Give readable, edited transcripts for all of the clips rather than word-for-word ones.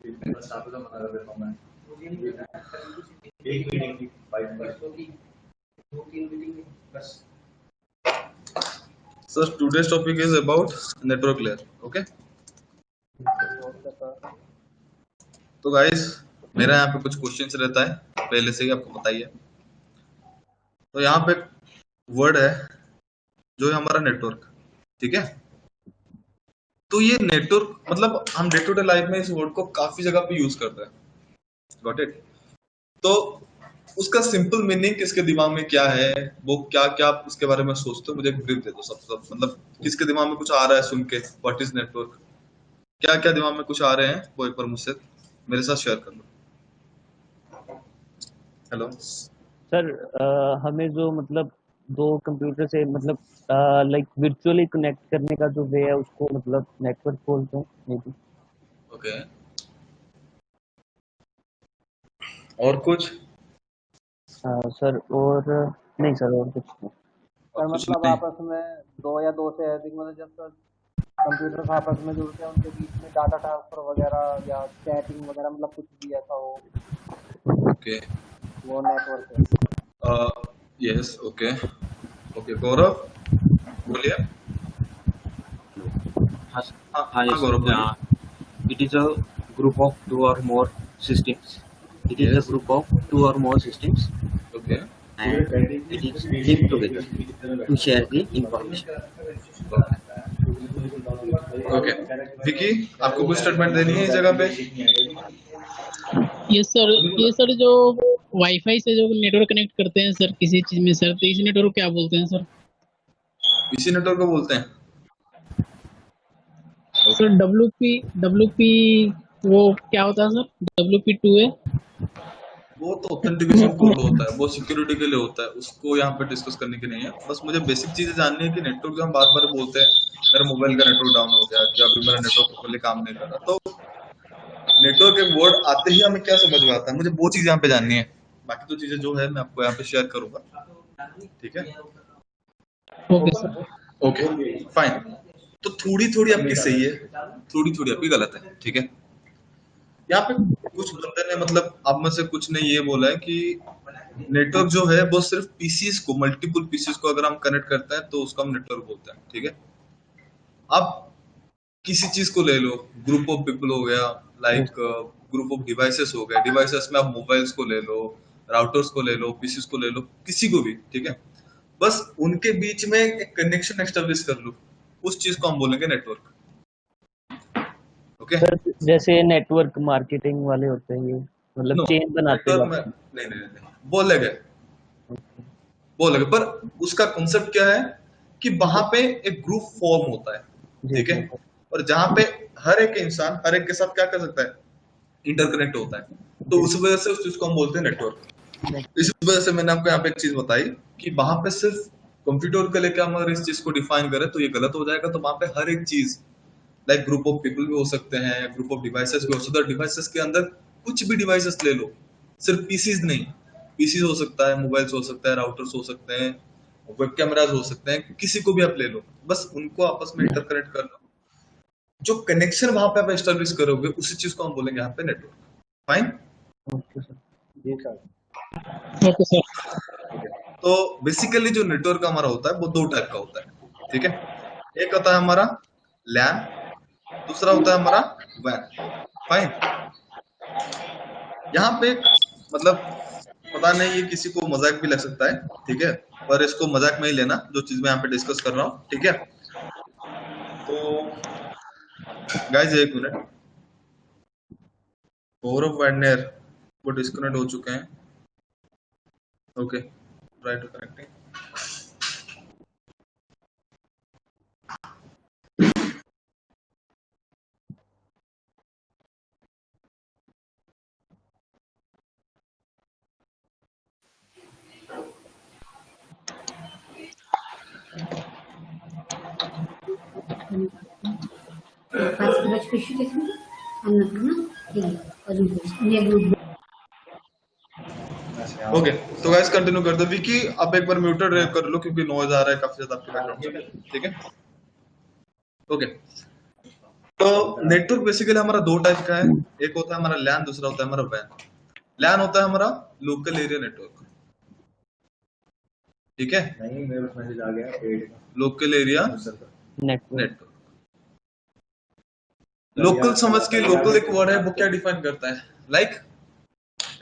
So today's topic is about network layer. Okay. तो guys मेरा यहाँ पे कुछ क्वेश्चंस रहता है, पहले से ही आपको पता ही है। तो यहाँ पे वर्ड है जो है हमारा नेटवर्क, ठीक है। तो ये नेटवर्क मतलब हम डे टू डे लाइफ में इस वर्ड को काफी जगह पे यूज करते हैं, गॉट इट। तो उसका सिंपल मीनिंग किसके दिमाग में क्या है, वो क्या क्या आप उसके बारे में सोचते हो, मुझे एक ब्रीफ दे दो। सब मतलब किसके दिमाग में कुछ आ रहा है सुन के, व्हाट इज नेटवर्क, क्या क्या दिमाग में कुछ आ रहे हैं, वो एक बार मुझसे मेरे साथ शेयर कर लो। हेलो सर, हमें जो मतलब दो कंप्यूटर से मतलब लाइक वर्चुअली कनेक्ट करने का जो वे है उसको मतलब नेटवर्क बोलते हैं मे बी। ओके, और कुछ? सर और नहीं सर, और कुछ नहीं। सर मतलब आपस में दो या दो से अधिक मतलब जब कंप्यूटर आपस में जुड़ते हैं उनके बीच में डाटा ट्रांसफर वगैरह या चैटिंग वगैरह मतलब कुछ भी ऐसा हो, ओके, वो नेटवर्क है। Yes, okay okay. गौरव बोलिए। Hi, Gaurav. it is a group of two or more systems. It is a group of two or more systems. Okay. And it is linked together to share the information. Okay, Vicky आपको कुछ statement देनी है इस जगह पे? ये sir जो wifi से जो नेटवर्क कनेक्ट करते हैं सर किसी चीज में सर, तो इसी नेटवर्क क्या बोलते हैं सर? इसी नेटवर्क को बोलते हैं सर। WP वो क्या होता है सर? WP2 है वो तो ऑथेंटिकेशन कोड होता है, वो सिक्योरिटी के लिए होता है, उसको यहाँ पे डिस्कस करने की नहीं है। बस मुझे बेसिक चीजें जाननी है कि नेटवर्क जो हम बार बार बोलते हैं, मेरा मोबाइल का नेटवर्क डाउन हो गया, कि अभी मेरा नेटवर्क प्रॉपर्ली काम नहीं कर रहा, तो नेटवर्क एक वर्ड आते ही हमें क्या समझ में आता है, मुझे वो चीज यहाँ पे जाननी है। बाकी तो चीजें जो है मैं आपको यहाँ पे शेयर करूंगा, ठीक है? Okay sir. Okay fine. तो थोड़ी थोड़ी आपकी सही है, थोड़ी थोड़ी आपकी गलत है, ठीक है। यहाँ पे कुछ बंदे ने मतलब आप में से कुछ ने ये बोला है कि नेटवर्क जो है वो सिर्फ पीसीस को, मल्टीपल पीसीस को अगर हम कनेक्ट करते हैं तो उसको हम नेटवर्क बोलते हैं, ठीक है। अब किसी चीज को ले लो, ग्रुप ऑफ पीपल हो गया, लाइक ग्रुप ऑफ डिवाइसेस हो गए, डिवाइसेस में आप मोबाइल्स को ले लो, राउटर्स को ले लो, पीसीस को ले लो, किसी को भी, ठीक है। बस उनके बीच में एक कनेक्शन एस्टेब्लिश कर लो, उस चीज को हम बोलेंगे नेटवर्क, ओके। सर जैसे नेटवर्क मार्केटिंग वाले होते हैं, ये मतलब चेन बनाते हैं। नहीं बोलेगे पर उसका कॉन्सेप्ट क्या है कि वहां पे एक ग्रुप फॉर्म होता है, ठीक है, और जहां पे हर एक इंसान हर एक के साथ क्या कर सकता है, इंटरकनेक्ट होता है, तो उस वजह से उस चीज को हम बोलते हैं नेटवर्क। इस वजह से मैंने आपको यहाँ पे एक चीज बताई कि वहां पे सिर्फ कंप्यूटर को लेकर हम अगर इस चीज को डिफाइन करें तो ये गलत हो जाएगा। तो वहां पे हर एक चीज लाइक ग्रुप ऑफ पीपल भी हो सकते हैं, ग्रुप ऑफ डिवाइसेस भी हो सकते हैं। डिवाइसेस के अंदर कुछ भी डिवाइसेस ले लो, सिर्फ पीसीज नहीं, पीसीज हो सकता है, मोबाइल्स हो सकता है, राउटर्स हो सकते हैं, वेब कैमराज हो सकते हैं, किसी को भी आप ले लो, बस उनको आपस में इंटरकनेक्ट कर लो। जो कनेक्शन वहां पे आप एस्टैब्लिश करोगे उसी चीज को हम बोलेंगे यहाँ पे नेटवर्क। Fine, okay sir. जी सर। Okay sir. तो बेसिकली जो नेटवर्क हमारा होता है वो दो टाइप का होता है, ठीक है। एक होता है हमारा लैन, दूसरा होता है हमारा वैन। फाइन, यहाँ पे मतलब पता नहीं ये किसी को मजाक भी लग सकता है, ठीक है, पर इसको मजाक में ही लेना जो चीज मैं यहाँ पे डिस्कस कर रहा हूँ, ठीक है। तो गाइस एक मिनट, गौरव वैडनेर वो डिस्कनेक्ट हो चुके हैं। Okay, try to connecting. Okay, तो गाइस कंटिन्यू कर दो। विकी आप एक बार म्यूटेड कर लो क्योंकि नॉइज आ रहा है काफी ज्यादा आपके बैकग्राउंड में, ठीक है। ओके, तो नेटवर्क बेसिकली हमारा दो टाइप का है, एक होता है हमारा लैन, दूसरा होता है हमारा वैन। लैन होता है हमारा लोकल एरिया नेटवर्क, ठीक है, नहीं मेरे पास मैसेज आ गया पेड का local area network. Network. Local समझ के लोकल एक वर्ड है, वो क्या डिफाइन करता है, लाइक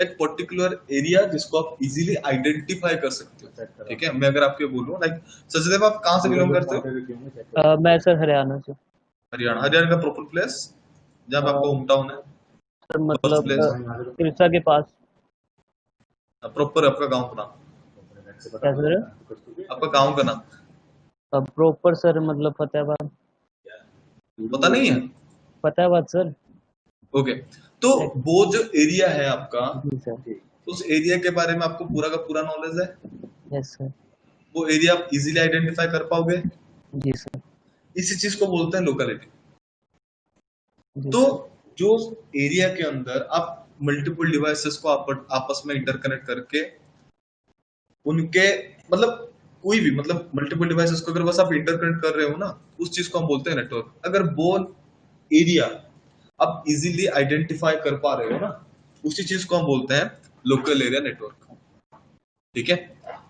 एक पर्टिकुलर एरिया जिसको आप इजीली आइडेंटिफाई कर सकते हो, ठीक है। मैं अगर आपको बोलूं लाइक सचदेव आप कहाँ से बिलोंग करते हो? मैं सर हरियाणा से। हरियाणा। हरियाणा का प्रॉपर प्लेस जहाँ पे आपका होम टाउन है, सर फर्स्ट मतलब प्लेस, सिरसा के पास। प्रॉपर आपका गांव का नाम, क्या सर? आपका गांव का नाम प्रॉपर सर मतलब फतेहाबाद। पता नहीं है? फतेहाबाद सर। ओके, तो वो जो एरिया है आपका, जी सर। उस एरिया के बारे में आपको पूरा का पूरा नॉलेज है? Yes sir. वो एरिया आप इजीली आइडेंटिफाई कर पाओगे? जी सर। इसी चीज को बोलते हैं लोकेलिटी। जी तो सर। जो एरिया के अंदर आप मल्टीपल डिवाइसेस को आपस में इंटरकनेक्ट करके उनके मतलब कोई भी मतलब मल्टीपल डिवाइसेस को अगर बस आप इंटरकनेक्ट कर रहे हो ना, उस चीज को हम बोलते हैं नेटवर्क। अगर वो एरिया आप इजीली आइडेंटिफाई कर पा रहे हो ना, उसी चीज को हम बोलते हैं लोकल एरिया नेटवर्क, ठीक है।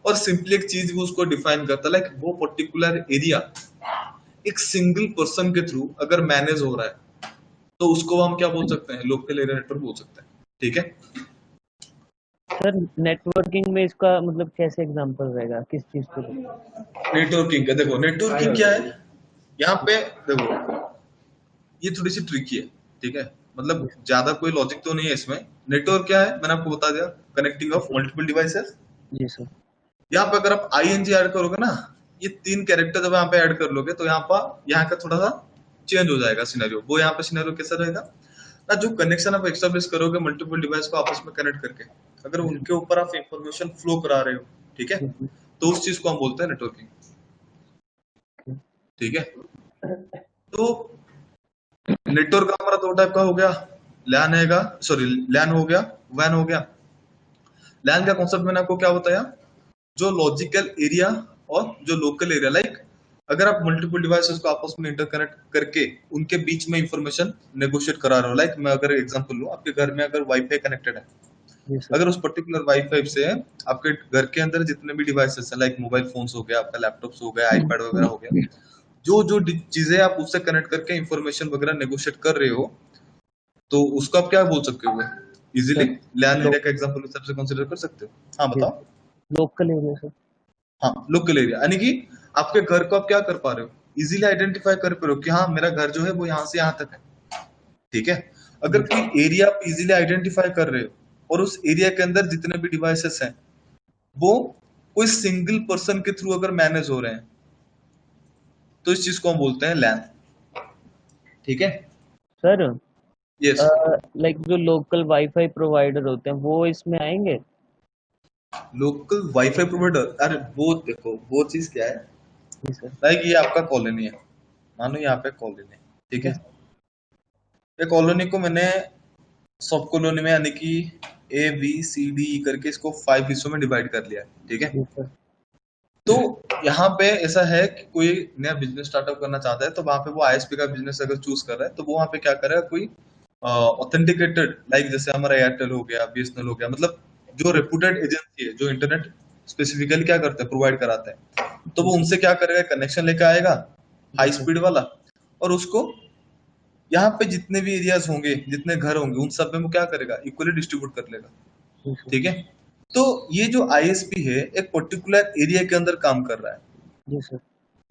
और सिंपली एक चीज वो उसको डिफाइन करता है, लाइक वो पर्टिकुलर एरिया एक सिंगल पर्सन के थ्रू अगर मैनेज हो रहा है तो उसको हम क्या बोल सकते हैं, लोकल एरिया नेटवर्क बोल सकते हैं, ठीक है। सर नेटवर्किंग में इसका मतलब कैसे एग्जांपल रहेगा, किस चीज को? नेटवर्किंग का देखो, नेटवर्किंग क्या है यहाँ पे, देखो ये थोड़ी सी ट्रिकी है, ठीक है, मतलब ज्यादा कोई लॉजिक तो नहीं है इसमें। नेटवर्क क्या है मैंने आपको बता दिया, कनेक्टिंग ऑफ मल्टीपल डिवाइसेस। जी सर। यहाँ पे अगर आप आईएनजी ऐड करोगे ना, ये तीन कैरेक्टर जब यहाँ पे ऐड कर लोगे तो यहाँ का थोड़ा सा चेंज हो जाएगा सिनेरियो। वो यहाँ पे सिनेरियो कैसा रहेगा ना, जो कनेक्शन आप एस्टेब्लिश करोगे मल्टीपल डिवाइस को आपस में कनेक्ट करके, अगर उनके ऊपर आप इंफॉर्मेशन फ्लो करा रहे हो, ठीक है, तो उस चीज को हम बोलते हैं नेटवर्किंग, ठीक है। तो नेटवर्क का हमारा दो टाइप का हो गया, लैन हो गया, वैन हो गया। लैन का कॉन्सेप्ट मैंने आपको क्या बताया, जो लॉजिकल एरिया और जो लोकल एरिया, लाइक अगर आप मल्टीपल डिवाइसेस को आपस में इंटरकनेक्ट करके उनके बीच में इंफॉर्मेशन नेगोशिएट करा रहे हो, लाइक मैं अगर एग्जांपल लूं, आपके घर में अगर वाईफाई कनेक्टेड है, जी सर। अगर उस पर्टिकुलर वाईफाई से आपके घर के अंदर जितने भी डिवाइसेस हैं, लाइक मोबाइल फोन्स हो गया, आपका लैपटॉप्स हो गया, आईपैड वगैरह हो गया, जो जो चीजें आप उससे कनेक्ट करके इंफॉर्मेशन वगैरह नेगोशिएट कर रहे हो, तो उसको आप क्या बोल सकते हो, इजीली लैन एरिया का एग्जांपल उस तरह से कंसीडर कर सकते हो। हाँ बताओ। Local area sir. हाँ लोकल एरिया, यानी कि आपके घर को आप क्या कर पा रहे हो, इजीली आइडेंटिफाई कर पा रहे हो कि हाँ मेरा घर जो है वो यहाँ से यहाँ तक है, ठीक है। अगर कोई एरिया आप इजीली आइडेंटिफाई कर रहे हो और उस एरिया के अंदर जितने भी डिवाइसेस हैं वो कोई सिंगल पर्सन के थ्रू अगर मैनेज हो रहे हैं, तो इस चीज को हम बोलते हैं लैन, ठीक है। सर यस, लाइक जो लोकल वाईफाई प्रोवाइडर होते हैं वो इसमें आएंगे? लोकल वाईफाई प्रोवाइडर, अरे वो देखो वो चीज क्या है, जी सर। लाइक ये आपका कॉलोनी है, मानो यहाँ पे कॉलोनी है, ठीक है। ये कॉलोनी को मैंने सब कॉलोनी में यानी कि ए बी सी डी करके इसको 5 हिस्सों में डिवाइड कर लिया है, ठीक है। जी सर। तो यहाँ पे ऐसा है कि कोई नया बिजनेस स्टार्टअप करना चाहता है, तो वहां पे वो आईएसपी का बिजनेस अगर चूज कर रहा है, तो वो वहां पे क्या करेगा, कोई ऑथेंटिकेटेड, लाइक जैसे हमारा एयरटेल हो गया, बीएसएनएल हो गया, मतलब जो रेपुटेड एजेंसी है जो इंटरनेट स्पेसिफिकली क्या करते हैं, प्रोवाइड कराते हैं, तो वो उनसे क्या करेगा, कनेक्शन लेकर आएगा हाई स्पीड वाला, और उसको यहाँ पे जितने भी एरियाज होंगे, जितने घर होंगे, उन सब में वो क्या करेगा, इक्वली डिस्ट्रीब्यूट कर लेगा, ठीक है। तो ये जो आईएसपी है एक पर्टिकुलर एरिया के अंदर काम कर रहा है, जी सर।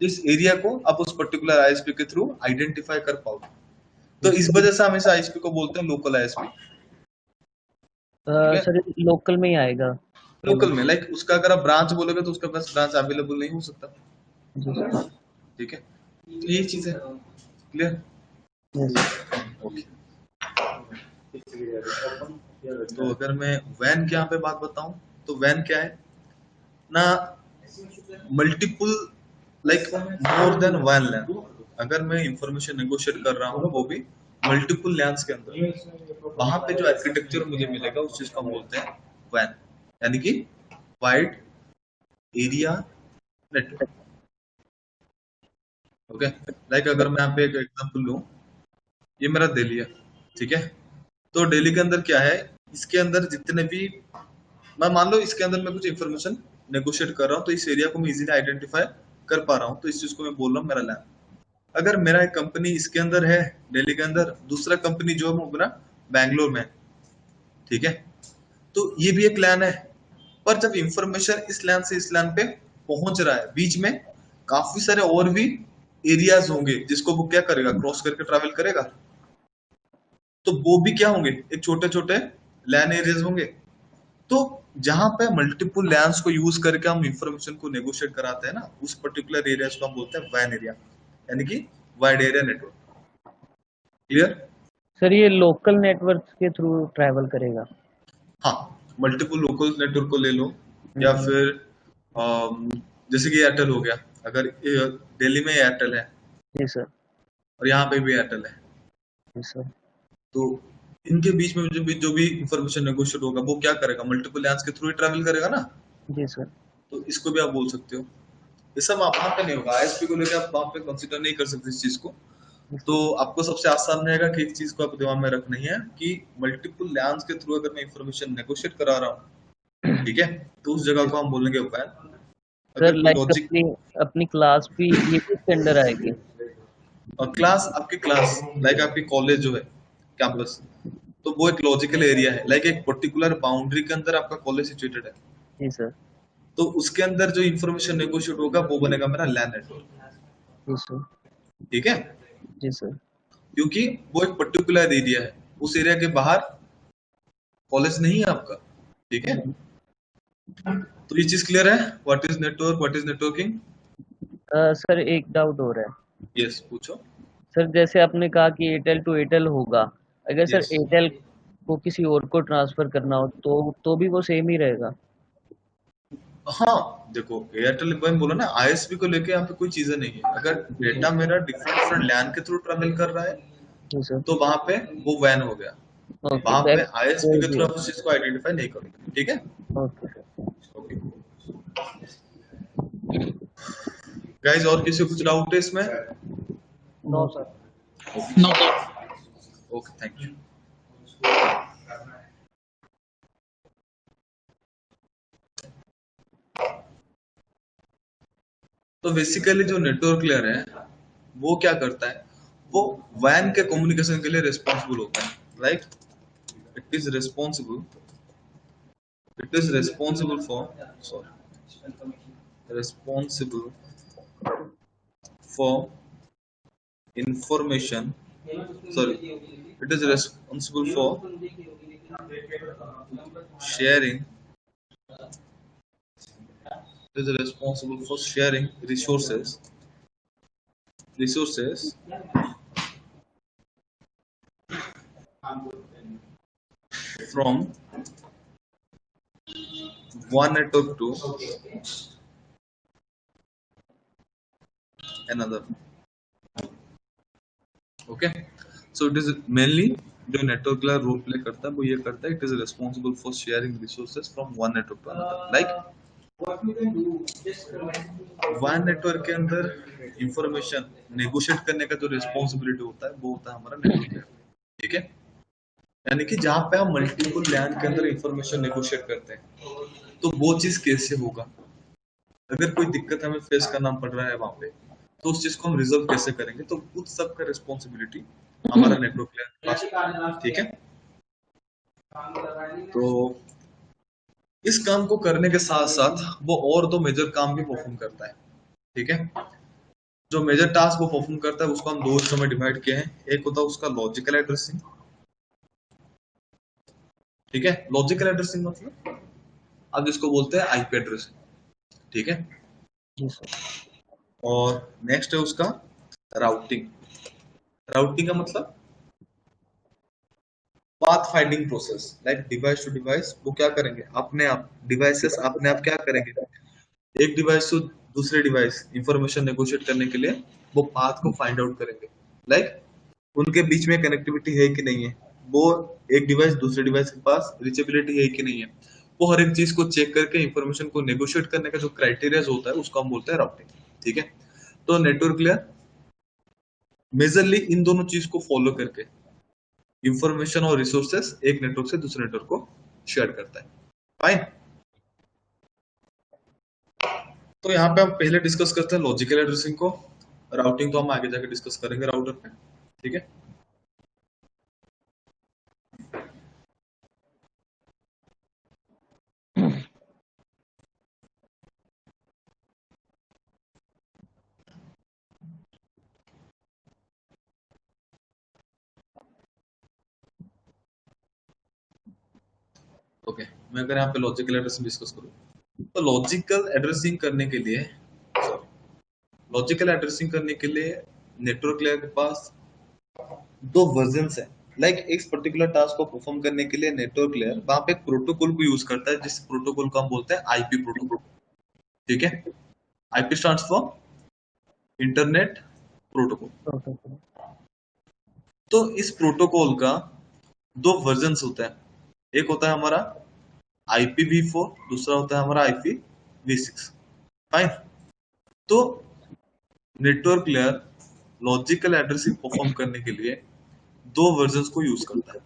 जिस एरिया को आप उस पर्टिकुलर आईएसपी के थ्रू आइडेंटिफाई कर पाओगे, तो इस वजह से हम इस आईएसपी को बोलते हैं लोकल आईएसपी, ठीक है। सर लोकल में ही आएगा? लोकल में लाइक उसका अगर आप ब्रांच बोलोगे तो उसका पास ब्रांच अवेलेबल नहीं हो सकता, जी सर। ठीक है। तो यही चीज है, क्लियर? ओके। तो अगर मैं वैन के यहाँ पे बात बताऊं, तो वैन क्या है ना, multiple like more than one LAN, अगर मैं इंफॉर्मेशन नेगोशिएट कर रहा हूँ वो भी मल्टीपल लैंस के अंदर, वहां पे जो आर्किटेक्चर मुझे मिलेगा उस चीज को हम बोलते हैं वैन, यानी कि wide area network, okay. Like अगर मैं यहाँ पे एक एग्जांपल लूं, ये मेरा दिल्ली है, ठीक है। तो दिल्ली के अंदर क्या है, इसके अंदर जितने भी, मैं मान लो इसके अंदर मैं कुछ इन्फॉर्मेशन नेगोशिएट कर रहा हूँ, तो इस एरिया को मैं इजीली आइडेंटिफाई कर पा रहा हूँ, तो इस चीज को मैं बोल रहा हूँ मेरा लैन। अगर मेरा एक कंपनी इसके अंदर है दिल्ली के अंदर, दूसरा कंपनी जो है वो मेरा बैंगलोर में है, ठीक है, तो ये भी एक लैन है। पर जब इंफॉर्मेशन इस लैन से इस लैन पे पहुंच रहा है, बीच में काफी सारे और भी एरियाज होंगे जिसको वो क्या करेगा, क्रॉस करके ट्रैवल करेगा, तो वो भी क्या होंगे, एक छोटे छोटे लैन एरियाज होंगे। तो जहां पे मल्टीपल लैंड्स को यूज करके हम इंफॉर्मेशन को नेगोशिएट कराते हैं ना, उस पर्टिकुलर एरियाज को हम बोलते हैं वैन एरिया, यानी कि wide area network. Clear? Sir ये लोकल नेटवर्क के थ्रू ट्रैवल करेगा? हाँ, मल्टीपल लोकल नेटवर्क को ले लो, या फिर जैसे कि एयरटेल हो गया, अगर दिल्ली में एयरटेल है जी सर। और यहाँ पे भी एयरटेल है, जी सर। तो इनके बीच में जो भी इंफॉर्मेशन नेगोशिएट होगा वो क्या करेगा, मल्टीपल लैंड्स के थ्रू ही ट्रैवल करेगा ना। जी सर। तो इसको भी आप बोल सकते हो। ये सब वहां पे नहीं होगा, आईएसपी को लेकर आप वहां पे कंसीडर नहीं कर सकते इस चीज को। तो आपको सबसे आसान रहेगा कि एक चीज को आप दिमाग में रखनी है कि मल्टीपल लैंड्स के थ्रू अगर मैं इंफॉर्मेशन नेगोशिएट करा रहा हूँ, ठीक है, तो उस जगह को हम बोलेंगे वैन। सर अगर लाइक लॉजिक अपनी क्लास भी ये भी इसके अंडर आएगी? और क्लास, आपकी क्लास लाइक आपकी कॉलेज जो है, कैंपस, तो वो एक लॉजिकल एरिया है, लाइक एक पर्टिकुलर बाउंड्री के अंदर आपका कॉलेज सिचुएटेड है, जी सर। तो उसके अंदर जो इंफॉर्मेशन नेगोशिएट होगा वो बनेगा मेरा लैन नेटवर्क, जी सर। ठीक है, जी सर। क्योंकि वो एक पर्टिकुलर एरिया है, उस एरिया के बाहर कॉलेज नहीं है आपका, ठीक है। तो ये चीज क्लियर है, what is network, what is networking? Sir एक डाउट हो रहा है। यस, पूछो। सर जैसे आपने कहा कि एयरटेल टू एयरटेल होगा, अगर सर यस, एयरटेल को किसी और को ट्रांसफर करना हो तो भी वो सेम ही रहेगा? हाँ, देखो एयरटेल मैं बोला ना, आईएसपी को लेके यहाँ पे कोई चीजें नहीं है। अगर डेटा मेरा डिफरेंट लैन के थ्रू ट्रेवल कर रहा है, जी सर। तो वहां पे वो वैन हो गया, ओके वहां पे दैट आईएसपी के थ्रू आप उस चीज को आइडेंटिफाई नहीं करोगे, ठीक है। Okay sir. ओके गाइस, और किसी को कुछ डाउट है इसमें? No sir. No sir. Okay, thank you. तो बेसिकली जो नेटवर्क लेयर है वो क्या करता है, वो वैन के कम्युनिकेशन के लिए रिस्पॉन्सिबल होता है, right. It is responsible for information, sorry, it is responsible for sharing, resources from one network to another, okay। so it is mainly जो नेटवर्क का रोल प्ले करता है वो ये करता है, it is responsible for sharing resources from one network to another. Like one network के अंदर इंफॉर्मेशन नेगोशिएट करने का जो रिस्पॉन्सिबिलिटी होता है वो होता है हमारा नेटवर्क लेयर, ठीक है। यानी कि जहां पे हम मल्टीपल लैन के अंदर इंफॉर्मेशन नेगोशिएट करते हैं, तो वो चीज कैसे होगा, अगर कोई दिक्कत हमें फेस करना पड़ रहा है वहां पे, तो उस चीज को हम रिजॉल्व कैसे करेंगे, तो उस सब का रिस्पॉन्सिबिलिटी हमारा नेटवर्क लेयर के पास, ठीक है। तो इस काम को करने के साथ साथ वो और दो मेजर काम भी परफॉर्म करता है, ठीक है। जो मेजर टास्क वो परफॉर्म करता है उसको हम दो हिस्सों में डिवाइड किए हैं। एक होता है उसका लॉजिकल एड्रेसिंग, ठीक है। लॉजिकल एड्रेसिंग मतलब आप जिसको बोलते हैं आईपी एड्रेसिंग, ठीक है। जी सर। और नेक्स्ट है उसका राउटिंग। राउटिंग का मतलब path finding process, like device to device वो क्या करेंगे, अपने आप डिवाइसेस अपने आप क्या करेंगे, एक डिवाइस से दूसरे डिवाइस इंफॉर्मेशन नेगोशिएट करने के लिए वो पाथ को फाइंड आउट करेंगे, लाइक उनके बीच में कनेक्टिविटी है कि नहीं है, वो एक डिवाइस दूसरे डिवाइस के पास रीचेबिलिटी है कि नहीं है, वो हर एक चीज को चेक करके इंफॉर्मेशन को नेगोशिएट करने का जो क्राइटेरिया होता है उसको हम बोलते हैं राउटिंग, ठीक है। तो नेटवर्क लेयर मेजरली इन दोनों चीज को फॉलो करके इंफॉर्मेशन और रिसोर्सेस एक नेटवर्क से दूसरे नेटवर्क को शेयर करता है। फाइन। तो यहाँ पे हम पहले डिस्कस करते हैं लॉजिकल एड्रेसिंग को। राउटिंग तो हम आगे जाके डिस्कस करेंगे राउटर पे, ठीक है। ओके, मैं अगर यहाँ पे लॉजिकल एड्रेसिंग डिस्कस करूँ तो लॉजिकल एड्रेसिंग करने के लिए नेटवर्क लेयर के पास दो वर्जन्स है। लाइक एक पर्टिकुलर टास्क को परफॉर्म करने के लिए नेटवर्क लेयर वहां पे एक प्रोटोकॉल को यूज करता है, जिस प्रोटोकॉल को हम बोलते हैं आईपी प्रोटोकॉल, ठीक है। IP stands for internet protocol. तो इस प्रोटोकॉल का दो वर्जन्स होता है, एक होता है हमारा IPv4, दूसरा होता है हमारा IPv6। फाइन। तो network layer logical addressing perform करने के लिए दो वर्जन्स को यूज करता है,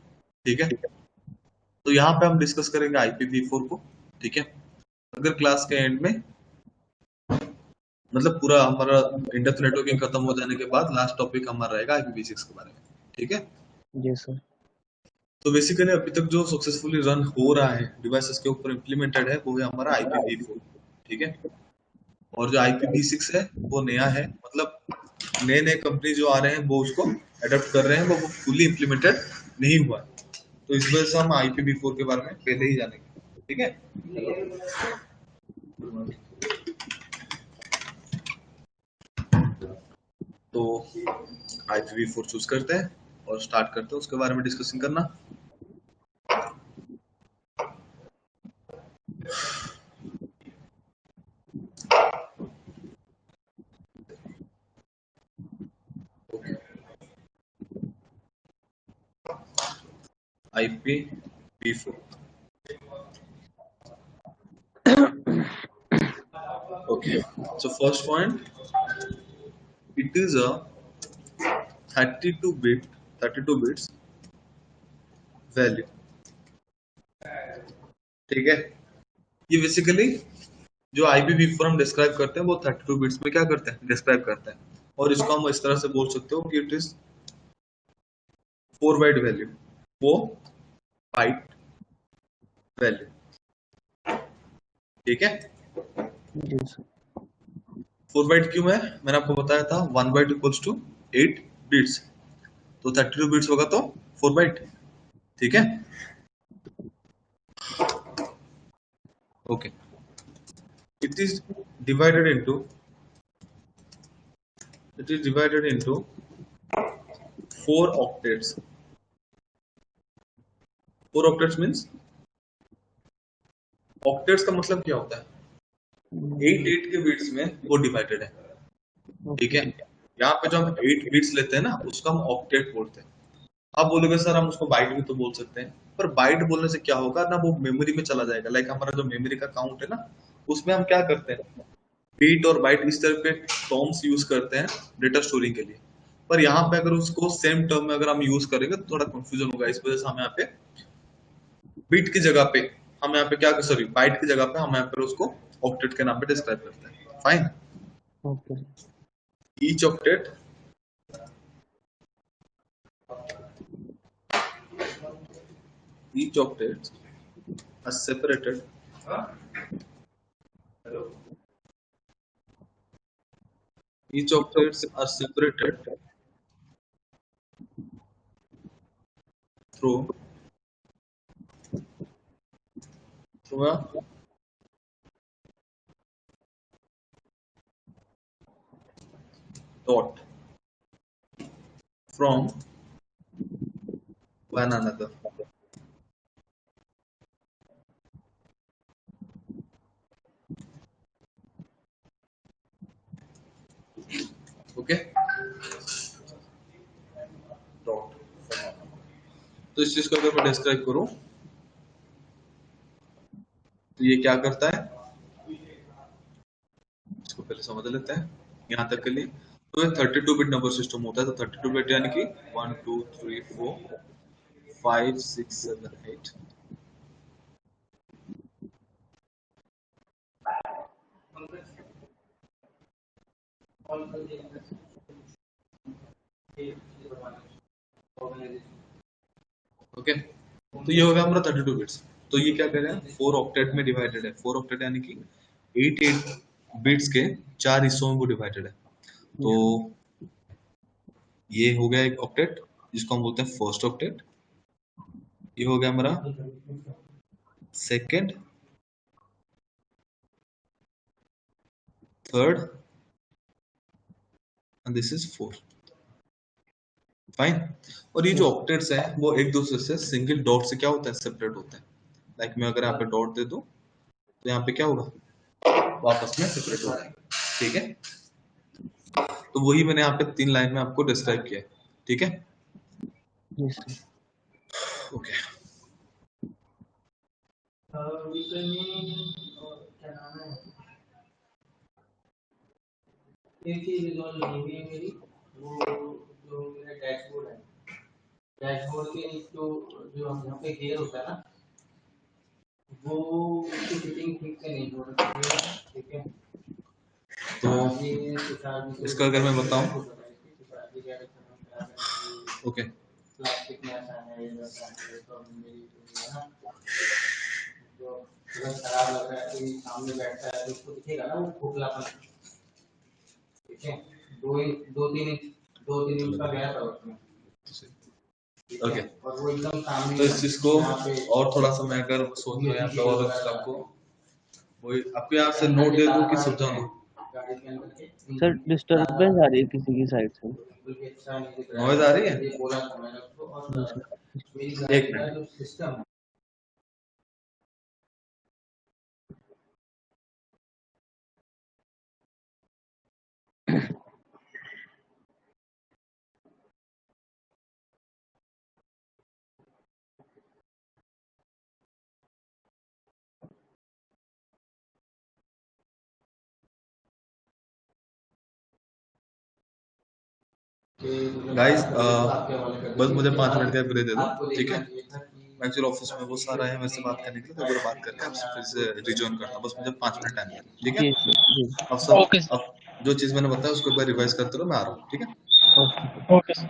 ठीक है। तो यहाँ पे हम डिस्कस करेंगे IPv4 को, ठीक है। अगर क्लास के एंड में मतलब पूरा हमारा इंडेप्थ नेटवर्किंग खत्म हो जाने के बाद लास्ट टॉपिक हमारा रहेगा IPv6 के बारे में, ठीक है। जी सर। तो बेसिकली अभी तक जो सक्सेसफुली रन हो रहा है डिवाइसेस के ऊपर इम्प्लीमेंटेड है वो है हमारा IPv4, ठीक है। और जो IPv6 है वो नया है, मतलब नए नए कंपनी जो आ रहे हैं वो उसको अडॉप्ट कर रहे हैं, वो फुली इम्प्लीमेंटेड नहीं हुआ है। तो इस वजह से हम IPv4 के बारे में पहले ही जानेंगे, ठीक है। तो IPv4 चूज करते हैं और स्टार्ट करते हैं उसके बारे में डिस्कशन करना। IPv4. Okay, so first point, it is a 32 bits value, ठीक है। ये बेसिकली जो IPv4 हम डिस्क्राइब करते हैं वो 32 बिट्स में क्या करते हैं, डिस्क्राइब करते हैं। और इसको हम इस तरह से बोल सकते हो कि इट इज 4 बाइट वैल्यू, वो बाइट वैल्यू, ठीक है। 4 बाइट क्यों है, मैंने आपको बताया था 1 बाइट इक्वल्स टू 8 बिट्स, तो 32 बिट्स होगा तो 4 बाइट, ठीक है। Okay, it is divided into 4 octets. 4 octets means, octets का मतलब क्या होता है, 8 के बिट्स में वो डिवाइडेड है, ठीक है। यहाँ पे जो हम 8 बिट्स लेते हैं ना उसको हम ऑक्टेट बोलते हैं। आप बोलोगे सर हम उसको बाइट भी तो बोल सकते हैं, पर बाइट बोलने से क्या होगा ना, वो मेमोरी में चला जाएगा। लाइक हमारा जो मेमोरी का काउंट है ना उसमें हम क्या करते हैं, बीट और बाइट इस तरह के टर्म्स यूज करते हैं डेटा स्टोरिंग के लिए। पर यहाँ पे अगर उसको सेम टर्म में अगर हम यूज करेंगे तो थोड़ा कंफ्यूजन होगा, इस वजह से हम यहाँ पे बीट की जगह पे हम यहाँ पे क्या, सॉरी बाइट की जगह पे हम यहाँ पे उसको ऑक्टेट के नाम पे डिस्क्राइब करते हैं। Fine. Okay. Each octet are separated each octets are separated through a dot from one another. Okay, dot. तो इस चीज को अगर मैं डिस्क्राइब करूं तो ये क्या करता है, इसको पहले समझ लेते हैं यहाँ तक के लिए। तो ये 32 बिट नंबर सिस्टम होता है, तो 32 बिट यानी कि 1 2 3 4 5 6 7 8। ओके, तो ये हो गया हमारा 32 बिट्स। तो ये क्या कर रहे हैं, 4 ऑक्टेट में डिवाइडेड है। 4 ऑक्टेट यानी कि 8 बिट्स के 4 हिस्सों में वो डिवाइडेड है। तो ये हो गया एक ऑक्टेट जिसको हम बोलते हैं फर्स्ट ऑक्टेट। ये हो गया हमारा second, third and this is fourth. Fine. और ये जो ऑक्टेट्स हैं वो एक दूसरे से सिंगल डॉट से क्या होता है, सेपरेट होते हैं। लाइक मैं अगर यहाँ पे डॉट दे दूं तो यहाँ पे क्या होगा, वापस में सेपरेट होगा। ठीक है, तो वही मैंने यहाँ पे 3 लाइन में आपको डिस्क्राइब किया है। ठीक है, जी सर। ओके। क्या नाम है, एक चीज जो नहीं हुई है मेरी, वो जो मेरा डैशबोर्ड है, डैशबोर्ड के जो जो हम यहाँ पे गेयर होता है ना, वो उसकी फिटिंग ठीक से नहीं हो रही है। ठीक है, तो ये तुषार जी इसका अगर मैं बताऊं, तुषार जी कह रहे थे ओके, प्लास्टिक में ऐसा है, ये वैसा है, तो मेरी जो है ना, जो तुरंत खराब लग रहा है, कोई सामने बैठता है तो उसको दिखेगा ना वो खोखलापन। ठीक है, दो तीन इंच का गैप है उसमें। ओके। और वो एकदम सामने तो इस चीज को यहाँ पे और थोड़ा सा मैं अगर सोच रहा यहाँ पे और आपको वही आपको यहाँ से नोट दे दूं कि समझा दूं। गाड़ी के अंदर के सर डिस्टरबेंस आ रही है किसी की साइड से। बिल्कुल भी अच्छा नहीं दिख रहा नॉइज आ रही है? ये बोला था मैंने उसको। और जी सर। मेरी एक गाड़ी का मिनट। जो सिस्टम है, गाइस बस मुझे 5 मिनट का ब्रेक दे दो। ठीक है, मैं एक्चुअली ऑफिस में वो सारा है मेरे से बात करने के लिए, तो अगर बात करके आपसे फिर से रिजॉइन करता हूँ। बस मुझे 5 मिनट टाइम दे। ठीक है, जी सर। जी अब सब ओके सर। अब जो चीज मैंने बताया उसको एक बार रिवाइज करते रहो, मैं आ रहा हूँ। ठीक है, ओके। Okay sir.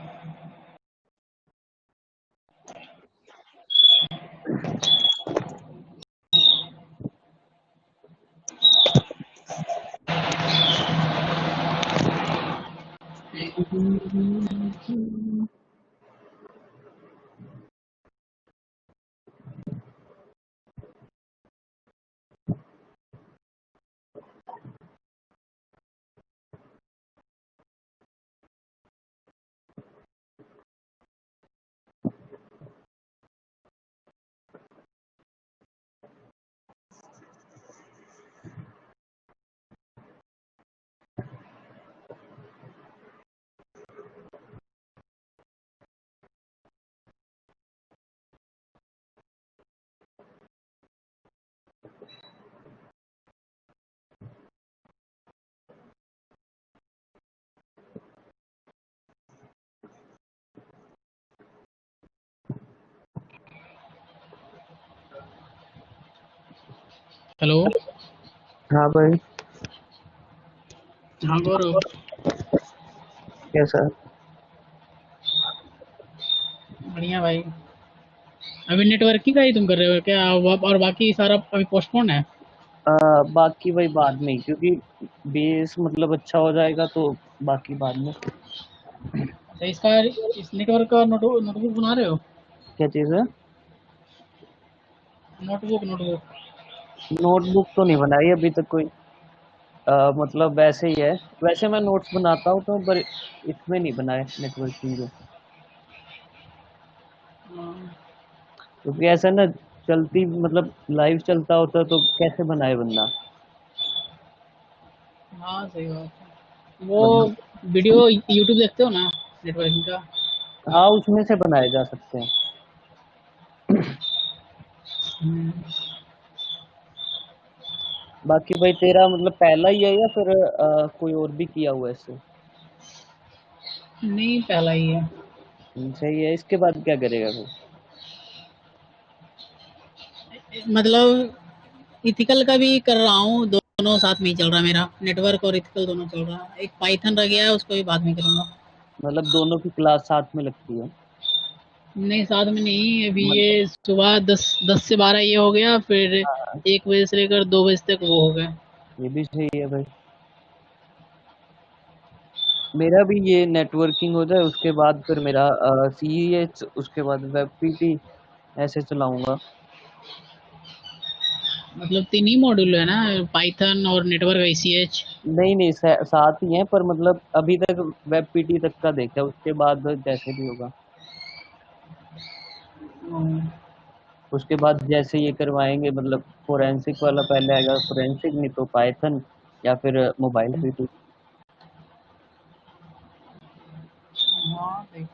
हेलो। हाँ भाई। हाँ गौरव। कैसा? बढ़िया भाई। अभी नेटवर्किंग का ही तुम कर रहे हो क्या? और बाकी सारा अभी पोस्टपोन है? बाकी भाई बाद में, क्योंकि बेस मतलब अच्छा हो जाएगा तो बाकी बाद में। अच्छा, इसका इस नेटवर्क का नोटबुक बना रहे हो? क्या चीज़ है? नोटबुक। नोटबुक तो नहीं बनाई अभी तक कोई। मतलब वैसे ही है। वैसे मैं नोट्स बनाता हूँ तो, पर इसमें नहीं बनाए नेटवर्किंग के। क्योंकि ऐसा ना चलती मतलब लाइव चलता होता तो कैसे बनाए बंदा। हाँ सही बात है। वो मतलब वीडियो यूट्यूब देखते हो ना नेटवर्किंग का? हाँ, उसमें से बनाए जा सकते हैं। बाकी भाई तेरा मतलब पहला ही है या फिर कोई और भी किया हुआ है इससे? नहीं, पहला ही है। सही है। इसके बाद क्या करेगा फिर? मतलब इथिकल का भी कर रहा हूँ, दोनों साथ में ही चल रहा है मेरा, नेटवर्क और इथिकल दोनों चल रहा है। एक पाइथन रह गया है, उसको भी बाद में करूँगा। मतलब दोनों की क्लास साथ में लगती है? नहीं, साथ में नहीं, अभी मतलब ये सुबह 10 से 12 ये हो गया, फिर हाँ, 1 बजे से लेकर 2 बजे तक वो हो गया। ये भी सही है भाई। मेरा भी ये नेटवर्किंग हो जाए, उसके बाद फिर मेरा CEH, उसके बाद वेब PT ऐसे चलाऊंगा। मतलब 3 ही मॉड्यूल है ना, पाइथन और नेटवर्क ICH। नहीं नहीं, साथ ही हैं, पर मतलब अभी तक वेब PT तक का देखा है, उसके बाद जैसे भी होगा। उसके बाद जैसे ये करवाएंगे, मतलब फोरेंसिक वाला पहले आएगा, फोरेंसिक नहीं तो पाइथन या फिर मोबाइल PT। हाँ, देख।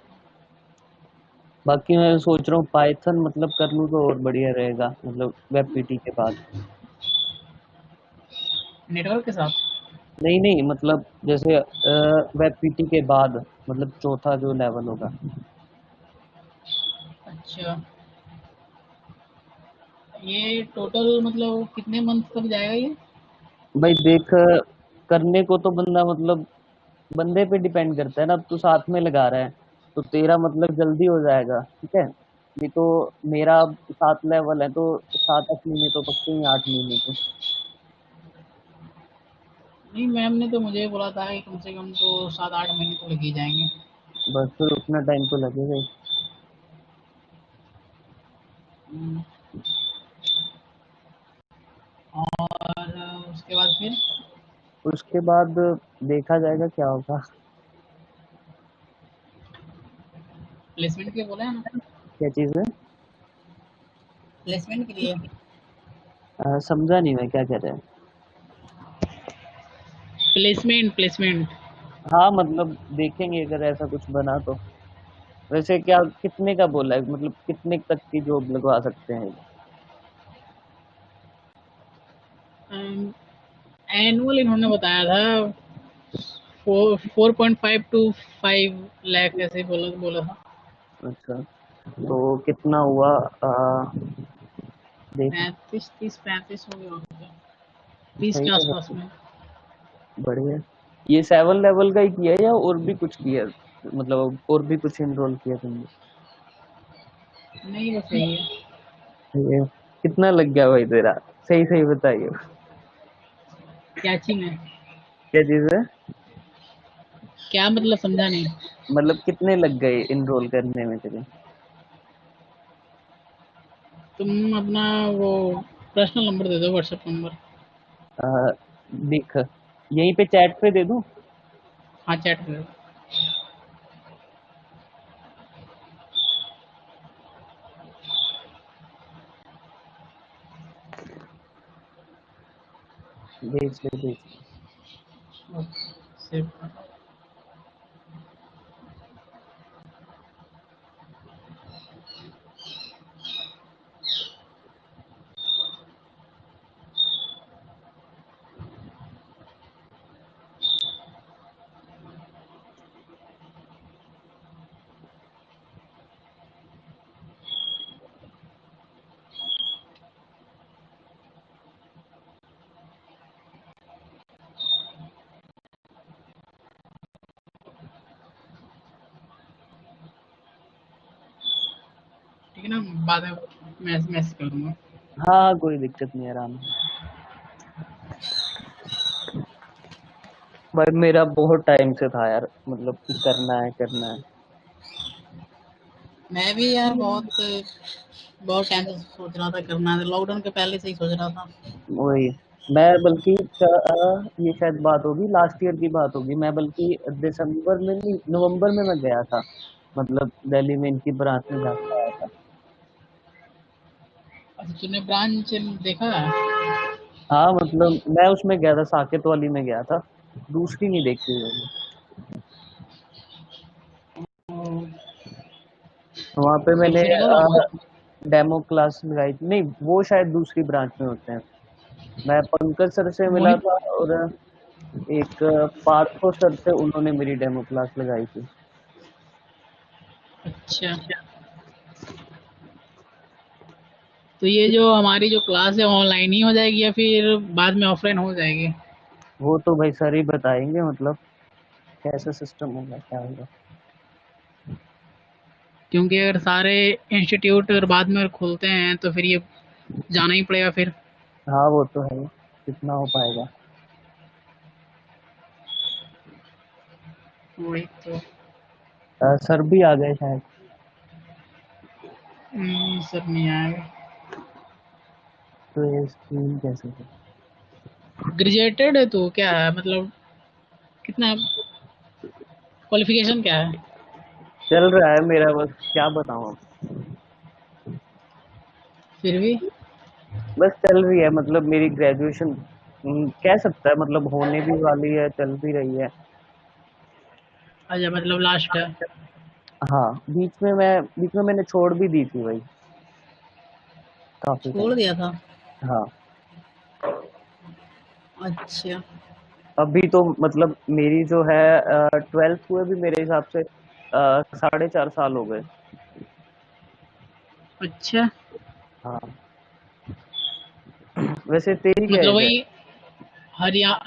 बाकी मैं सोच रहा हूँ पाइथन मतलब कर लूँ तो और बढ़िया रहेगा, मतलब वेब PT के बाद। नेटवर्क के साथ। नहीं नहीं, मतलब जैसे वेब PT के बाद, मतलब चौथा जो लेवल होगा। अच्छा, ये टोटल मतलब कितने मंथ तक जाएगा ये? भाई देख, करने को तो बंदा मतलब बंदे पे डिपेंड करता है ना। अब तू साथ में लगा रहा है तो तेरा मतलब जल्दी हो जाएगा, ठीक है। नहीं तो मेरा अब 7 लेवल है तो 7-8 महीने तो पक्के ही, 8 महीने तो। नहीं, मैम ने तो मुझे बोला था कि कम से कम तो 7-8 महीने तो लग ही जाएंगे। बस फिर उतना टाइम तो लगेगा ही। हम्म, और उसके बाद फिर उसके बाद देखा जाएगा क्या होगा। प्लेसमेंट के बोला है ना? क्या चीज़ है? प्लेसमेंट के लिए। समझा नहीं मैं, क्या कह रहे हैं? Placement placement. हाँ मतलब देखेंगे अगर ऐसा कुछ बना तो। वैसे क्या कितने का बोला है, मतलब कितने तक की जॉब लगवा सकते हैं? एनुअल इन्होंने बताया था 4.5 to 5 लाख ऐसे बोला बोला था। अच्छा, तो कितना हुआ? देख, 35, 30, 35 हो गया होगा, 30 सही के है आसपास फिर में। तो। बढ़िया। ये 7 लेवल का ही किया है या और भी कुछ किया? मतलब और भी कुछ इनरोल किया तुमने? नहीं, बस यही है। ये कितना लग गया भाई तेरा? सही सही बताइए। क्या चीज है? क्या चीज है? क्या मतलब, समझा नहीं। मतलब कितने लग गए इनरोल करने में तेरे? तुम अपना वो पर्सनल नंबर दे दो, व्हाट्सएप नंबर। आ, देख, यहीं पे चैट पे दे दूं? हाँ, चैट करो। भेज ले भेज ले। सेव। ठीक है ना, बाद में मैसेज कर दूंगा। हाँ हाँ, कोई दिक्कत नहीं, आराम से। भाई मेरा बहुत टाइम से था यार, मतलब कि करना है करना है। मैं भी यार बहुत बहुत टाइम से सोच रहा था करना है, लॉकडाउन के पहले से ही सोच रहा था। वही, मैं बल्कि ये शायद बात होगी लास्ट ईयर की बात होगी, मैं बल्कि दिसंबर में नहीं, नवंबर में मैं गया था, मतलब दिल्ली में इनकी ब्रांच में जाकर आया था। अच्छा, तूने ब्रांच देखा है? हाँ मतलब मैं उसमें गया था, साकेत वाली में गया था, दूसरी नहीं देखी मैंने। वहाँ पे मैंने कैसे लगा वहाँ? डेमो क्लास लगाई थी। नहीं, वो शायद दूसरी ब्रांच में होते हैं। मैं पंकज सर से मिला मोहित। था, और एक पार्थो सर से, उन्होंने मेरी डेमो क्लास लगाई थी। अच्छा, तो ये जो हमारी जो क्लास है ऑनलाइन ही हो जाएगी या फिर बाद में ऑफलाइन हो जाएगी? वो तो भाई सर ही बताएंगे, मतलब कैसा सिस्टम होगा, क्या होगा। क्योंकि अगर सारे इंस्टीट्यूट और बाद में खोलते हैं तो फिर ये जाना ही पड़ेगा फिर। हाँ वो तो है, कितना हो पाएगा। वही तो। सर भी आ गए शायद। सर नहीं आएगा। तो ये स्क्रीन कैसे है? ग्रेजुएटेड है तो क्या है, मतलब कितना क्वालिफिकेशन क्या है? चल रहा है मेरा, बस क्या बताऊँ अब। फिर भी बस चल रही है, मतलब मेरी ग्रेजुएशन कह सकता है, मतलब होने भी वाली है, चल भी रही है। अच्छा, मतलब लास्ट है। हाँ, बीच में मैंने छोड़ भी दी थी भाई, काफी छोड़ टाइम। दिया था। हाँ, अच्छा। अभी तो मतलब मेरी जो है 12th हुए भी मेरे हिसाब से 4.5 साल हो गए। अच्छा, हाँ। वैसे तेरी क्या मतलब एज है? वही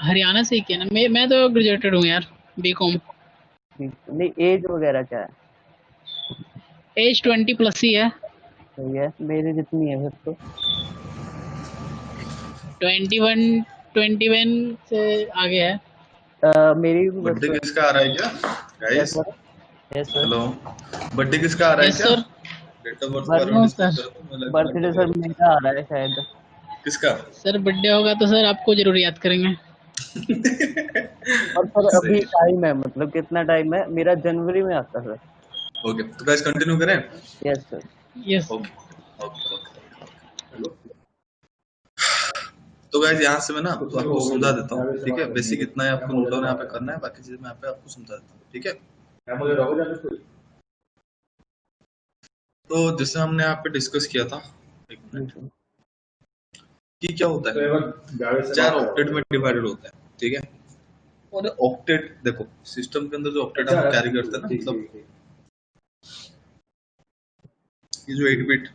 हरियाणा से ही किया ना। मैं तो ग्रेजुएटेड हूँ यार, बीकॉम। नहीं, एज वगैरह क्या है? एज 20+ ही है। सही है, मेरे जितनी है फिर तो। 21, 21 से आगे है। मेरी भी बस बर्थडे 20। किसका आ रहा है क्या yes guys? Sir. Yes sir. Hello, birthday किसका आ रहा है यस क्या? सर। डेट ऑफ बर्थ के बारे में नो डिस्कस सर। करो तो मैं बर्थडे बर्थडे सर का पूछा। मेरा आ रहा है शायद। किसका? सर बर्थडे होगा तो सर आपको जरूर याद करेंगे। और सर सही अभी है। टाइम है, मतलब कितना टाइम है, मेरा जनवरी में आता सर। ओके, तो गाइस कंटिन्यू करें। Yes sir. Yes. Okay okay okay. तो गाइस यहाँ से मैं ना कुछ तो आपको हो समझा गया, देता हूँ, जावेद से ठीक बात है? करनी बेसिक है। इतना है क्या आपको नोट मुझे डाउन यहाँ पे रहोगे? करना है, बाकी चीजें मैं यहाँ पे आपको समझा देता हूँ, ठीक है? क्या मुझे रहोगे जावेद कोई? तो जैसे हमने यहाँ पे डिस्कस किया था, एक जी मिनट, सर। कि क्या होता तो है, एक बार जावेद से चार बात ऑक्टेट करोगे? में डिवाइडेड होता है, ठीक है? और ऑक्टेट देखो, सिस्टम के अंदर जो ऑक्टेट अच्छा हम अच्छा, कैरी करते हैं ना, ठीक मतलब ठीक ठीक ये जो 8 बिट,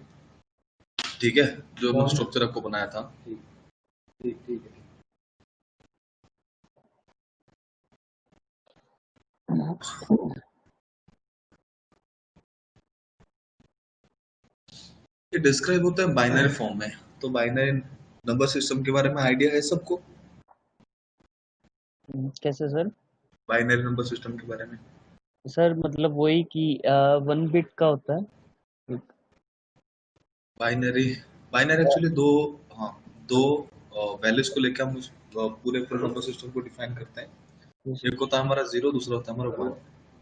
ठीक है, जो हमने कौन? स्ट्रक्चर आपको बनाया था, ठीक ठीक ठीक है। ये डिस्क्राइब होता है बाइनरी फॉर्म में। तो बाइनरी नंबर सिस्टम के बारे में आइडिया है सबको? कैसे सर? बाइनरी नंबर सिस्टम के बारे में? सर मतलब वही कि 1 बिट का होता है। बाइनरी, बाइनरी एक्चुअली दो, हाँ, दो वैल्यूज को लेकर हम उस पूरे पूरे नंबर सिस्टम को डिफाइन करते हैं। एक होता है हमारा जीरो, दूसरा होता है हमारा वन,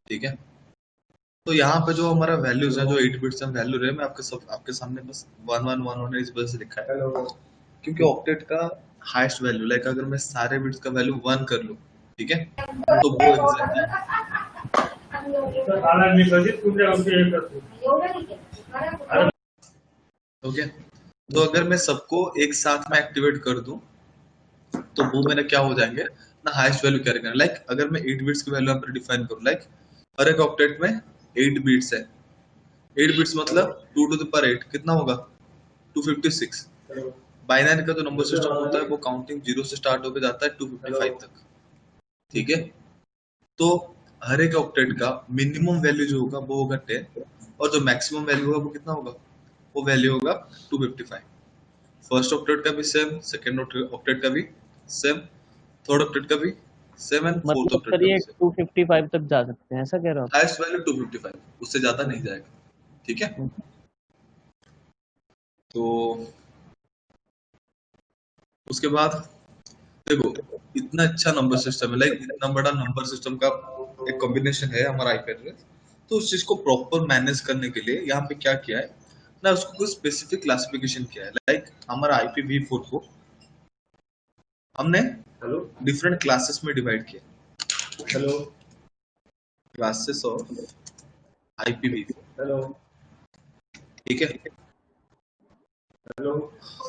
ठीक है? तो यहाँ पे जो हमारा वैल्यूज है, जो 8 बिट्स में वैल्यू है, मैं आपके सामने बस वन वन वन वन इस वजह से लिखा है, हेलो। क्योंकि ऑक्टेट का हाईएस्ट वैल्यू, लाइक अगर मैं सारे बिट्स का वैल्यू वन कर लूं, ठीक है, तो वो एग्जैक्टली, ओके, तो अगर मैं सबको एक साथ में एक्टिवेट कर दूं, तो वो मेरा क्या हो जाएंगे ना, हाईएस्ट वैल्यू कैरी करें। लाइक अगर मैं 8 बिट्स की वैल्यू यहाँ पर डिफाइन करूं, लाइक हर एक ऑक्टेट में 8 बिट्स है, 8 बिट्स मतलब 2 टू द पावर 8 कितना होगा, 256। हेलो बाइनरी का जो नंबर सिस्टम होता है वो काउंटिंग जीरो से स्टार्ट होकर जाता है हेलो 255 तक, ठीक है? तो हर एक ऑक्टेट का मिनिमम वैल्यू जो होगा वो होगा 10, और जो मैक्सिमम वैल्यू होगा वो कितना होगा, वो वैल्यू होगा 255। फर्स्ट ऑक्टेट का भी सेम, सेकेंड ऑक्टेट का भी सेम, थर्ड ऑक्टेट का भी सेम, एंड फोर्थ मतलब ऑक्टेट सर का ये भी सेम। 255 तक जा सकते हैं, ऐसा कह रहे हो हाईएस्ट वैल्यू 255, उससे ज्यादा नहीं जाएगा, ठीक है? आप? तो उसके बाद देखो, इतना अच्छा नंबर सिस्टम है, लाइक इतना बड़ा नंबर सिस्टम का एक कॉम्बिनेशन है हमारा आईपैड में। तो उस चीज को प्रॉपर मैनेज करने के लिए यहाँ पे क्या किया है ना, उसको कुछ स्पेसिफिक क्लासिफिकेशन किया है। लाइक हमारा IPv4 को हमने हेलो डिफरेंट क्लासेस में डिवाइड किया, hello classes of IPv4, hello ठीक है? हेलो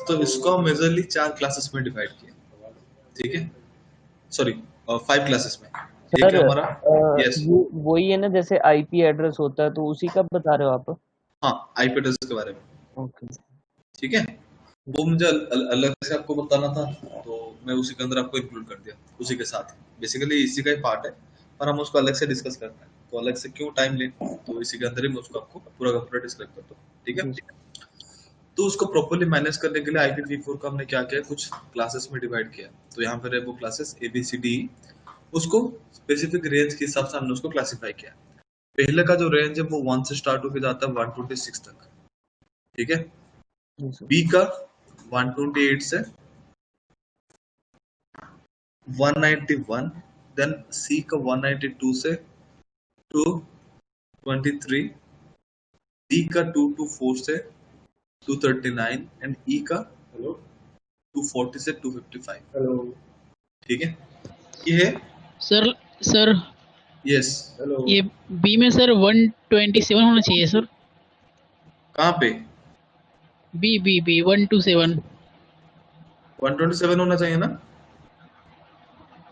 तो इसको हम मेजरली 4 क्लासेस में डिवाइड किया, ठीक है? सॉरी, 5 क्लासेस में। ये सर क्या हमारा, यस, ये वही है ना, जैसे आईपी एड्रेस होता है, तो उसी का बता रहे हो आप? हाँ आईपी एड्रेस के बारे में, ओके। ठीक है। वो मुझे अलग से आपको बताना था, तो मैं उसी के अंदर आपको इंक्लूड कर दिया, उसी के साथ। बेसिकली इसी का ही पार्ट है, पर हम उसको अलग से डिस्कस करते हैं, तो अलग से क्यों टाइम लें, तो इसी के अंदर ही मैं उसको आपको पूरा का पूरा डिस्कस करता हूँ, ठीक है। जी तो उसको प्रॉपर्ली मैनेज करने के लिए IPv4 का हमने क्या किया, कुछ क्लासेस में डिवाइड किया। तो यहाँ पर है वो क्लासेस ABCD, उसको स्पेसिफिक रेंज के हिसाब से हमने उसको क्लासिफाई किया। पहले का जो रेंज है वो 1 से स्टार्ट होकर जाता है 126 तक, ठीक है। जी सर। बी का 128 से 191, देन सी का 192 से 223, डी का 224 से 239 एंड ई का हेलो 240 से 255, हेलो ठीक है। ये है, सर सर यस, हेलो ये बी में सर 127 होना चाहिए सर। कहाँ पे बी बी बी 127। 127 होना चाहिए ना।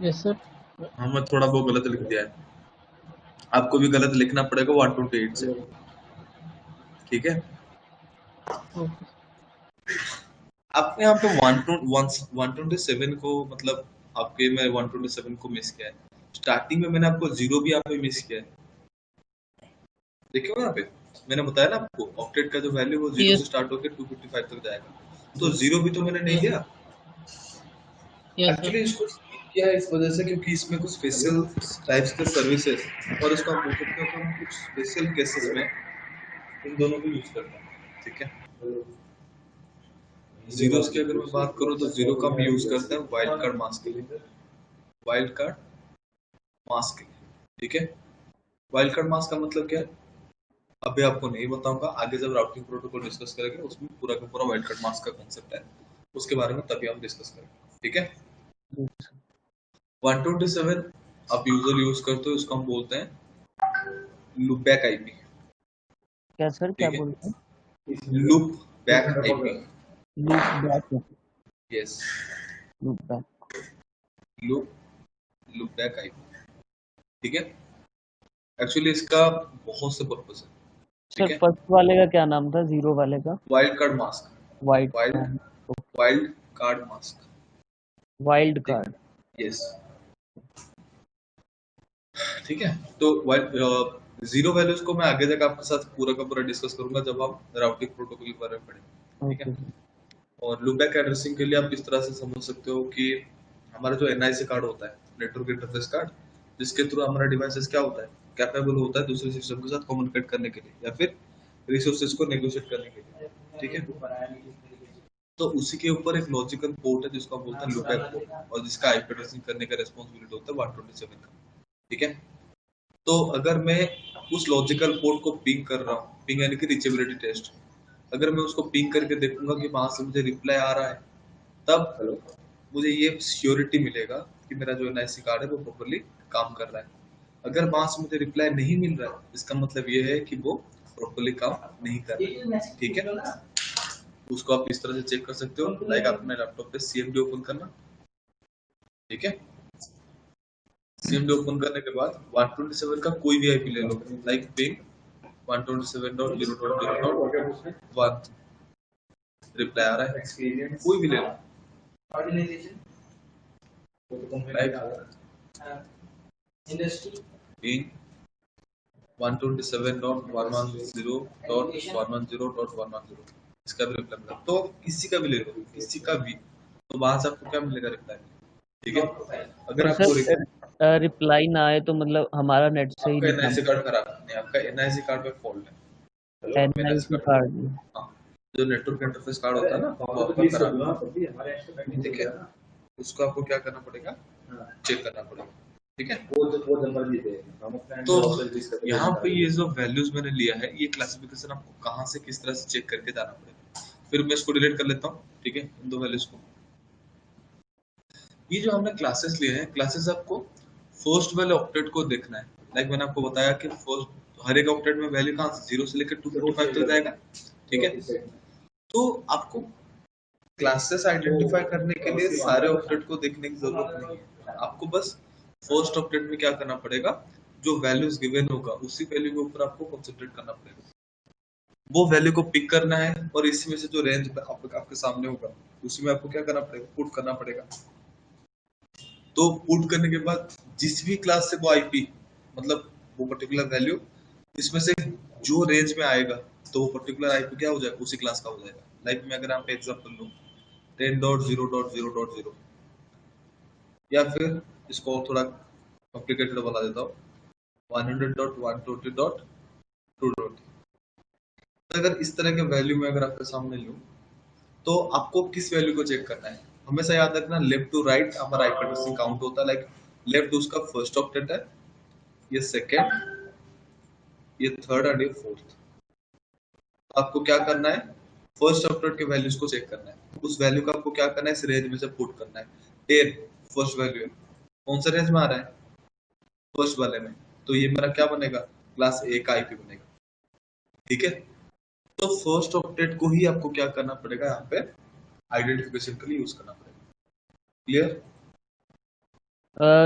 Yes sir. हमने थोड़ा बहुत गलत लिख दिया है, आपको भी गलत लिखना पड़ेगा 128 से, ठीक है। ओके। आपने यहाँ पे 127 को मतलब आपके में 127 को मिस किया है। स्टार्टिंग में मैंने आपको जीरो भी यहाँ पे मिस किया है, देखिए यहाँ पे मैंने बताया ना आपको, ऑक्टेट का जो वैल्यू वो 0 से यस स्टार्ट होकर 255 तक जाएगा, तो जीरो भी तो मैंने नहीं दिया। Yes sir. एक्चुअली इसको किया है इस वजह से क्योंकि इसमें कुछ स्पेशल टाइप्स के सर्विसेज, और इसको हम बोल सकते हैं कि हम कुछ स्पेशल केसेस में इन दोनों को यूज करते हैं, ठीक है। जीरोस की अगर मैं बात करूं तो जीरो का हम यूज करते हैं वाइल्ड कार्ड मास्क के लिए, वाइल्ड कार्ड मास्क के लिए, ठीक है। वाइल्ड कार्ड मास्क का मतलब क्या है अभी आपको नहीं बताऊंगा, आगे जब राउटिंग प्रोटोकॉल डिस्कस करेंगे उसमें पूरा का पूरा वाइल्ड कार्ड मास्क का कॉन्सेप्ट है, उसके बारे में तभी हम डिस्कस करेंगे, ठीक है। 127 आप यूजर यूज करते हो, इसको हम बोलते हैं लूप बैक आईपी, क्या सर, क्या ठीक है। बोलते हैं? Loop back IP, loop back. Yes, loop back. Loop loop back IP, ठीक है। एक्चुअली इसका बहुत से पर्पस है, सर ठीक है। फर्स्ट वाले का क्या नाम था, जीरो वाले का? Wild card mask, white wild wild card mask, wild ठीक कार्ड। है, यस, ठीक है। तो जीरो वैल्यूज को मैं आगे जाकर आपके साथ पूरा का पूरा डिस्कस करूंगा जब हम राउटिंग प्रोटोकॉल के बारे में पढ़ेंगे, ठीक ओके है। सर। और लूप बैक एड्रेसिंग के लिए आप इस तरह से समझ सकते हो कि हमारा जो NIC कार्ड होता है, नेटवर्क इंटरफेस कार्ड, जिसके थ्रू हमारा डिवाइसेस क्या होता है, कैपेबल होता है दूसरे सिस्टम के साथ कम्युनिकेट करने के लिए या फिर रिसोर्सेज को नेगोशिएट करने के लिए, ठीक है। तो उसी के ऊपर एक लॉजिकल पोर्ट है जिसको हम बोलते हैं लूप बैक पोर्ट, और जिसका आईपी एड्रेसिंग करने का रिस्पांसिबिलिटी होता है 127 का, ठीक है। तो अगर मैं उस लॉजिकल पोर्ट को पिंग कर रहा हूँ, पिंग यानी कि रीचेबिलिटी टेस्ट, अगर मैं उसको पिंग करके देखूंगा कि वहां से मुझे रिप्लाई आ रहा है, तब मुझे ये श्योरिटी मिलेगा कि मेरा जो NIC कार्ड है वो प्रॉपर्ली काम कर रहा है। अगर वहां से मुझे रिप्लाई नहीं मिल रहा है, इसका मतलब ये है कि वो प्रॉपर्ली काम नहीं कर रहा है, ठीक है। उसको आप इस तरह से चेक कर सकते हो, लाइक अपने लैपटॉप पे CMD ओपन करना, ठीक है। CMD ओपन करने के बाद 127 का कोई भी IP ले लो, लाइक पिंग 127.0.0.1, रिप्लाई आ रहा है, कोई भी ले लो, लाइक पिंग 127.110.110.110, इसका भी रिप्लाई मिला, तो किसी का भी ले लो, किसी का भी, तो वहां से आपको क्या मिलेगा, रिप्लाई, ठीक है। अगर आपको सर रिप्लाई ना आए तो मतलब हमारा नेट से ही आपका नहीं NIC कार्ड खराब नहीं, आपका NIC कार्ड पे फॉल्ट है, काम। NIC card. हाँ, जो नेटवर्क इंटरफेस कार्ड होता है ना वो आपका खराब है, ठीक है। उसको आपको क्या करना पड़ेगा, चेक करना पड़ेगा, ठीक है। तो यहाँ पे ये जो वैल्यूज मैंने लिया है, ये क्लासिफिकेशन आपको कहाँ से किस तरह से चेक करके जाना पड़ेगा, फिर मैं इसको डिलीट कर लेता हूँ, ठीक है, इन दो वैल्यूज को। ये जो हमने क्लासेस लिए हैं, क्लासेस आपको फर्स्ट वाले ऑक्टेट को देखना है, लाइक मैंने आपको बताया कि फर्स्ट हर एक ऑक्टेट में वैल्यू कहाँ से 0 से लेकर 255 तक जाएगा, ठीक है। तो आपको क्लासेस आइडेंटिफाई करने के लिए सारे ऑक्टेट को देखने की जरूरत नहीं है, आपको बस फर्स्ट ऑक्टेट में क्या करना पड़ेगा, जो वैल्यूज गिवन होगा उसी वैल्यू के ऊपर आपको कंसंट्रेट करना पड़ेगा, वो वैल्यू को पिक करना है और इसमें से जो रेंज आपके सामने होगा उसी में आपको क्या करना पड़ेगा, पुट करना पड़ेगा। तो पुट करने के बाद जिस भी क्लास से वो आईपी, मतलब वो पर्टिकुलर वैल्यू इसमें से जो रेंज में आएगा तो वो पर्टिकुलर आईपी क्या हो जाएगा, उसी क्लास का हो जाएगा। लाइक मैं अगर यहाँ पे एग्जांपल लूं 10.0.0.0 या फिर इसको थोड़ा कॉम्प्लिकेटेड बना देता हूँ 100.120.2. अगर इस तरह के वैल्यू में अगर आपके सामने लूं तो आपको किस वैल्यू को चेक करना है, हमेशा याद रखना लेफ्ट टू राइट हमारा आईपी एड्रेसिंग काउंट होता है। लाइक लेफ्ट उसका फर्स्ट ऑक्टेट है, ये सेकेंड, ये थर्ड एंड ये फोर्थ। आपको क्या करना है, फर्स्ट ऑक्टेट के वैल्यूज को चेक करना है, उस वैल्यू का आपको क्या करना है, इस रेंज में से पुट करना है। 10 फर्स्ट वैल्यू है, कौन सा रेंज में आ रहा है, फर्स्ट वाले में, तो ये मेरा क्या बनेगा, क्लास ए का आईपी बनेगा। ठीक है, तो फर्स्ट ऑक्टेट को ही आपको क्या करना पड़ेगा, यहाँ पे आइडेंटिफिकेशन के लिए यूज करना पड़ेगा। क्लियर?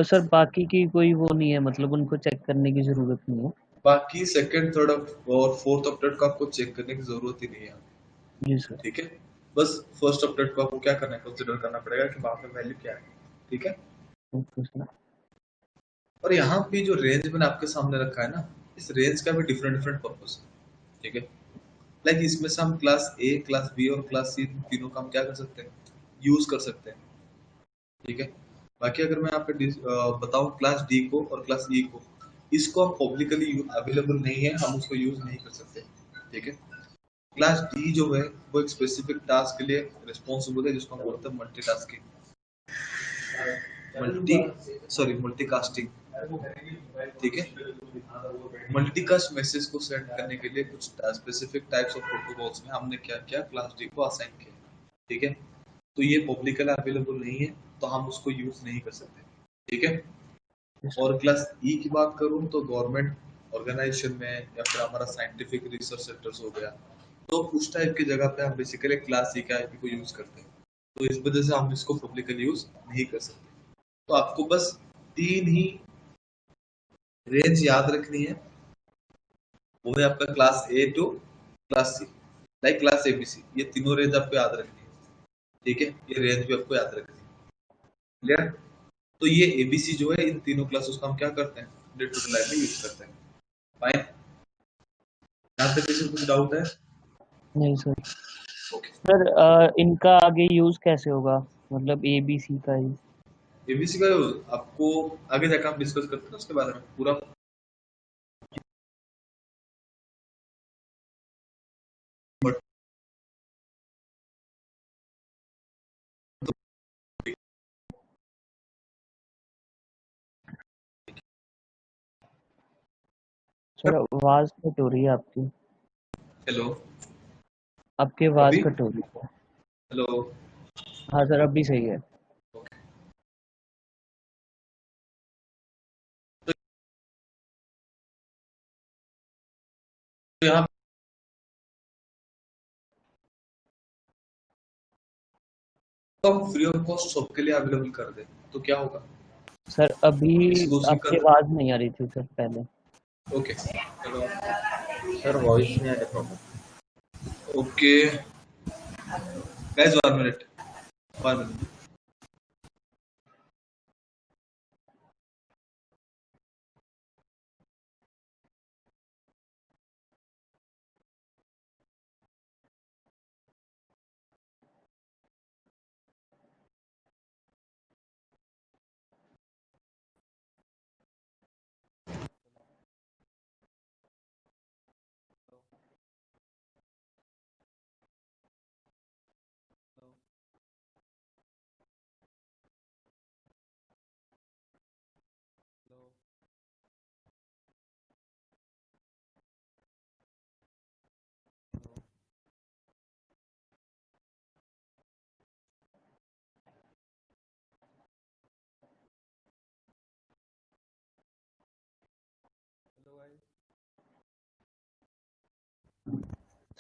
सर बाकी की कोई वो नहीं है, मतलब उनको चेक करने की जरूरत नहीं है। बाकी सेकंड, थर्ड और फोर्थ ऑक्टेट को आपको चेक करने की जरूरत ही नहीं है। जी सर। ठीक है, बस फर्स्ट ऑक्टेट को आपको क्या करना है, कंसिडर करना पड़ेगा कि वहां पे वैल्यू क्या है। ठीक है, ओके सर। और यहाँ पे जो रेंज मैंने आपके सामने रखा है ना, इस रेंज का भी डिफरेंट डिफरेंट पर्पस है। ठीक है, लाइक इसमें से हम क्लास ए, क्लास बी और क्लास सी तीनों का हम क्या कर सकते हैं, यूज कर सकते हैं। ठीक है, बाकी अगर मैं यहाँ पे बताऊं क्लास डी को और क्लास ई को, इसको हम पब्लिकली अवेलेबल नहीं है, हम उसको यूज नहीं कर सकते। ठीक है, क्लास डी जो है वो एक स्पेसिफिक टास्क के लिए रिस्पॉन्सिबल है, जिसको हम बोलते हैं मल्टीकास्टिंग। ठीक है, मल्टीकास्ट मैसेज को सेंड करने के लिए कुछ स्पेसिफिक टाइप्स ऑफ प्रोटोकॉल्स में हमने क्या किया, क्लास डी को असाइन किया। ठीक है, तो ये पब्लिकली अवेलेबल नहीं है, तो हम उसको यूज नहीं कर सकते। ठीक है, और क्लास ई की बात करूं तो गवर्नमेंट ऑर्गेनाइजेशन में या फिर हमारा साइंटिफिक रिसर्च सेंटर्स हो गया, तो उस टाइप की जगह पे हम बेसिकली क्लास ई के आईपी को यूज करते हैं, तो इस वजह से हम इसको पब्लिकली यूज नहीं कर सकते। तो आपको बस तीन ही रेंज याद रखनी है, वो है आपका class A to class C, like class ABC, ये तीनों रेंज आपको याद रखनी है। ठीक है, ये रेंज भी आपको याद रखनी है। क्लियर? तो ये एबीसी जो है, इन तीनों क्लासेस को हम क्या करते हैं, डे टू डे लाइफ में यूज करते हैं। फाइन, यहाँ तक किसी को कुछ डाउट है? नहीं सर। ओके, सर इनका आगे यूज कैसे होगा, मतलब ए बी सी का ही? एबीसी का आपको आगे जाकर हम डिस्कस करते हैं उसके बारे में पूरा। सर आवाज कट हो रही है आपकी, हेलो, आपकी आवाज अभी? कट हो रही है। हेलो, हाँ सर अभी सही है। तो यहाँ तो हम फ्री ऑफ कॉस्ट सबके लिए अवेलेबल कर दें तो क्या होगा? सर अभी एक्सक्लूसिव आपकी कर आवाज नहीं आ रही थी सर पहले। दें। ओके, हेलो, सर वॉइस में आ रहा problem. Okay guys, 1 minute, 1 minute.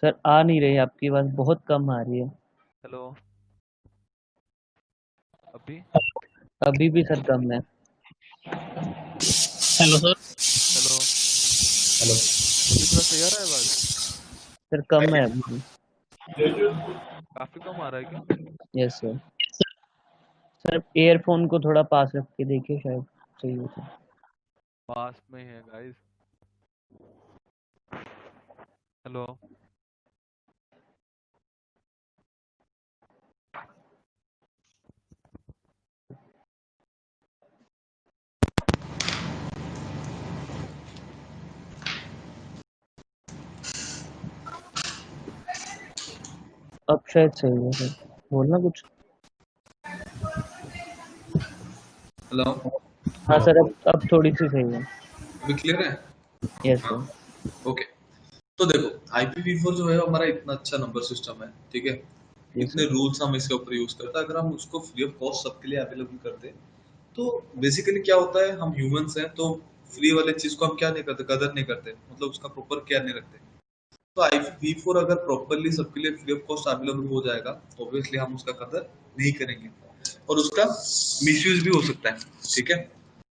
Sir आ नहीं रही, आपकी आवाज बहुत कम आ रही है। हेलो, अभी? अभी भी सर कम है। Hello sir. हेलो, हेलो अभी थोड़ा सही आ रहा है आवाज? सर कम है अभी। काफी कम आ रहा है क्या? Yes sir. सर ईयरफोन को थोड़ा पास रख के देखिए, शायद सही हो जाए। पास में है गाइस। हेलो, अब शायद सही है सर, बोलना कुछ। हेलो, हाँ सर, अब थोड़ी सी सही है। अभी क्लियर है? यस हाँ, सर। ओके। तो देखो, IPv4 जो है हमारा इतना अच्छा नंबर सिस्टम है, ठीक है। जी इतने सर। रूल्स हम इसके ऊपर यूज करते हैं, अगर हम उसको फ्री ऑफ कॉस्ट सबके लिए अवेलेबल करते हैं, तो बेसिकली क्या होता है, हम ह्यूमंस हैं तो फ्री वाले चीज को हम क्या नहीं करते, कदर नहीं करते, मतलब उसका प्रॉपर केयर नहीं रखते। तो IPv4 अगर प्रॉपरली सबके लिए फ्री ऑफ कॉस्ट अवेलेबल हो जाएगा, तो ऑब्वियसली हम उसका कदर नहीं करेंगे और उसका मिसयूज भी हो सकता है, ठीक है।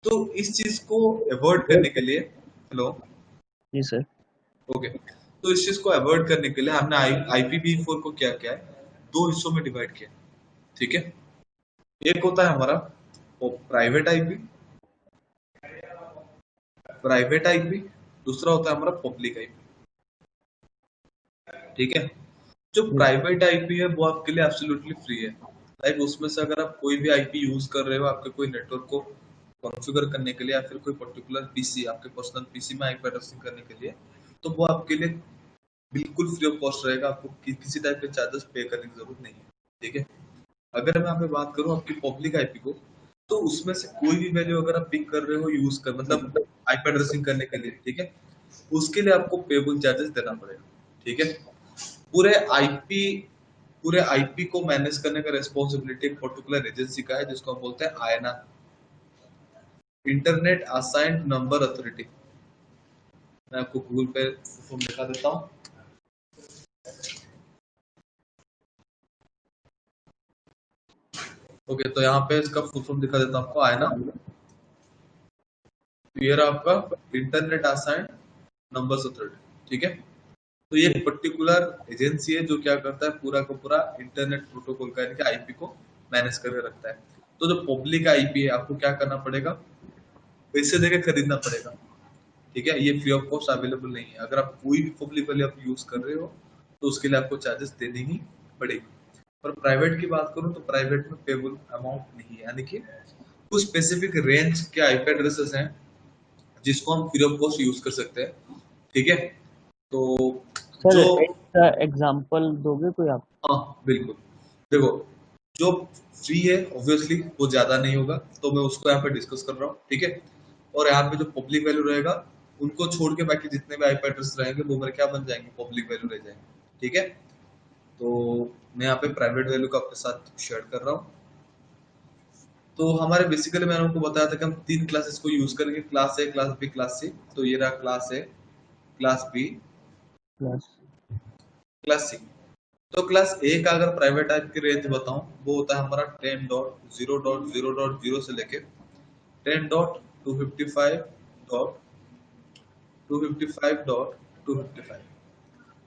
तो इस चीज को अवॉइड करने के लिए, हेलो, जी सर। ओके, तो इस चीज को अवॉइड करने के लिए हमने IPv4 को क्या किया है, दो हिस्सों में डिवाइड किया, ठीक है। एक होता है हमारा प्राइवेट आईपी, दूसरा होता है हमारा पब्लिक आईपी, ठीक है। जो जी प्राइवेट आईपी है वो आपके लिए एब्सोल्युटली फ्री है। लाइक उसमें से अगर आप कोई भी आईपी यूज कर रहे हो आपके कोई नेटवर्क को कॉन्फ़िगर करने के लिए, या फिर कोई पर्टिकुलर पीसी, आपके पर्सनल पीसी में आईपी एड्रेसिंग करने के लिए, तो वो आपके लिए बिल्कुल फ्री ऑफ कॉस्ट रहेगा, आपको किसी टाइप के चार्जेस पे करने की जरूरत नहीं है, ठीक है। अगर मैं यहाँ पे बात करूँ आपकी पब्लिक आईपी को, तो उसमें से कोई भी वैल्यू अगर आप पिक कर रहे हो यूज कर, मतलब आईपी एड्रेसिंग करने के लिए, ठीक है, उसके लिए आपको पेबल चार्जेस देना पड़ेगा, ठीक है। पूरे आईपी पूरे आईपी को मैनेज करने का रेस्पॉन्सिबिलिटी एक पर्टिकुलर एजेंसी का है, जिसको हम बोलते हैं आयना, इंटरनेट असाइंड नंबर अथॉरिटी। मैं आपको गूगल पे फॉर्म दिखा देता हूँ। ओके, तो यहाँ पे इसका फुल फॉर्म दिखा देता हूँ आपको, आयना। ये रहा आपका इंटरनेट असाइंड नंबर्स अथॉरिटी, ठीक है। तो ये एक पर्टिकुलर एजेंसी है जो क्या करता है, पूरा का पूरा इंटरनेट प्रोटोकॉल का, यानी आईपी को मैनेज करके रखता है। तो जो पब्लिक आईपी है आपको क्या करना पड़ेगा, पैसे देके खरीदना पड़ेगा, ठीक है। ये फ्री ऑफ कॉस्ट अवेलेबल नहीं है। अगर आप कोई भी पब्लिक वाले आप यूज कर रहे हो, तो उसके लिए आपको चार्जेस देनी ही पड़ेगी। और प्राइवेट की बात करूं तो प्राइवेट में पेबल अमाउंट नहीं है, यानी कि कुछ स्पेसिफिक रेंज के आईपी एड्रेसेस हैं जिसको हम फ्री ऑफ कॉस्ट यूज कर सकते हैं, ठीक है। तो सर, जो, एक एग्जांपल दोगे कोई आप? हाँ बिल्कुल, देखो, जो फ्री है ऑब्वियसली वो ज्यादा नहीं होगा, तो मैं उसको यहाँ पे डिस्कस कर रहा हूँ, ठीक है। और यहाँ पे जो पब्लिक वैल्यू रहेगा, उनको छोड़ के बाकी जितने भी आईपी एड्रेस रहेंगे वो मेरे क्या बन जाएंगे, पब्लिक वैल्यू रह जाएंगे, ठीक है। तो मैं यहाँ पे प्राइवेट वैल्यू को आपके साथ शेयर कर रहा हूँ। तो हमारे बेसिकली मैंने आपको बताया था कि हम तीन क्लासेस को यूज करेंगे, class A, class B, class C. तो ये रहा class A, class B, plus. Class C. तो क्लास ए का अगर प्राइवेट आईपी की रेंज बताऊं, वो होता है हमारा 10.0.0.0 से लेके 10.255.255.255।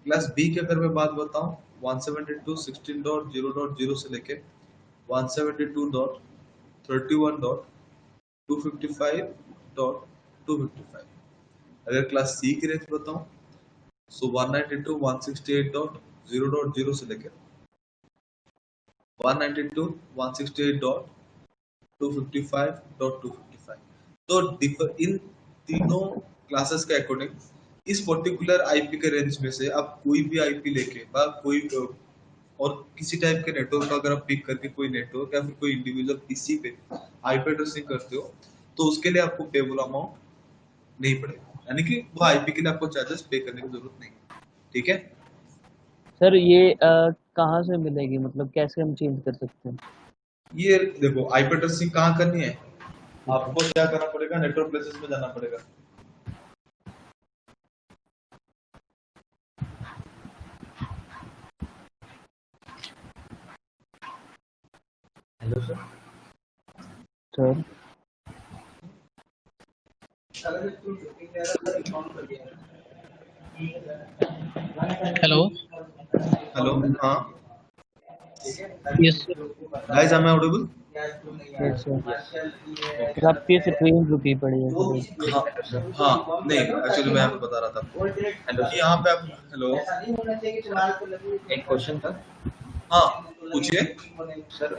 क्लास बी की अगर मैं बात बताऊं, 172.16.0.0 से लेके 172.31.255.255। अगर क्लास सी की रेंज बताऊं, सो 192.168.0.0 से लेके 192.168.255.255। तो इन तीनों क्लासेस के अकॉर्डिंग इस पर्टिकुलर आईपी के रेंज में से आप कोई भी आईपी लेके बा कोई और किसी टाइप के नेटवर्क का अगर आप पिक करके कोई नेटवर्क या फिर कोई इंडिविजुअल पीसी पे आईपी एड्रेसिंग करते हो, तो उसके लिए आपको पेबल अमाउंट नहीं पड़ेगा, यानी कि वो आईपी के लिए आपको चार्जेस पे करने की जरूरत नहीं है, ठीक है। सर ये कहाँ से मिलेगी, मतलब कैसे हम चेंज कर सकते हैं? ये देखो, आईपी एड्रेसिंग कहाँ करनी है, ठीक है। आपको क्या करना पड़ेगा, नेटवर्क प्लेसेस में जाना पड़ेगा। Hello sir. Sir hello. Hello, हाँ yes sir. Guys, am I audible? Yes sir. Okay फिर आपकी स्क्रीन रुकी पड़ी है थोड़ी। हाँ हाँ, नहीं एक्चुअली मैं आपको बता रहा था हेलो कि यहाँ पे आप, हेलो, एक क्वेश्चन था हाँ पूछिए। Sir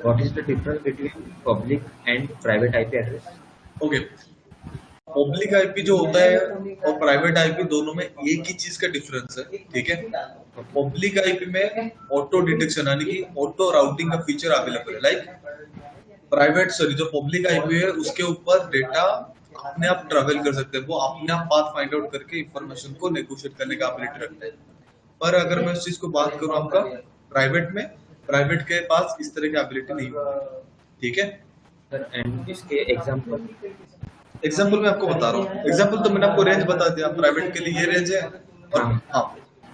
what is the difference between public and private IP address okay, public IP जो होता है और प्राइवेट आईपी दोनों में एक ही चीज का डिफरेंस है, ठीक है। पब्लिक आईपी में ऑटो डिटेक्शन यानी कि ऑटो राउटिंग का फीचर अवेलेबल है। लाइक प्राइवेट, सॉरी, जो पब्लिक आईपी है उसके ऊपर डेटा अपने आप ट्रेवल कर सकते हैं, वो अपने आप पाथ फाइंड आउट करके इंफॉर्मेशन को नेगोशिएट करने का एबिलिटी रखते हैं। पर अगर मैं इस चीज को बात करूं आपका प्राइवेट में, प्राइवेट के पास इस तरह की एबिलिटी नहीं होती, ठीक है। सर एंड इसके एग्जांपल एग्जाम्पल मैं आपको बता रहा हूँ, एग्जाम्पल तो मैंने आपको रेंज बता दिया, प्राइवेट के लिए ये रेंज है। और हाँ,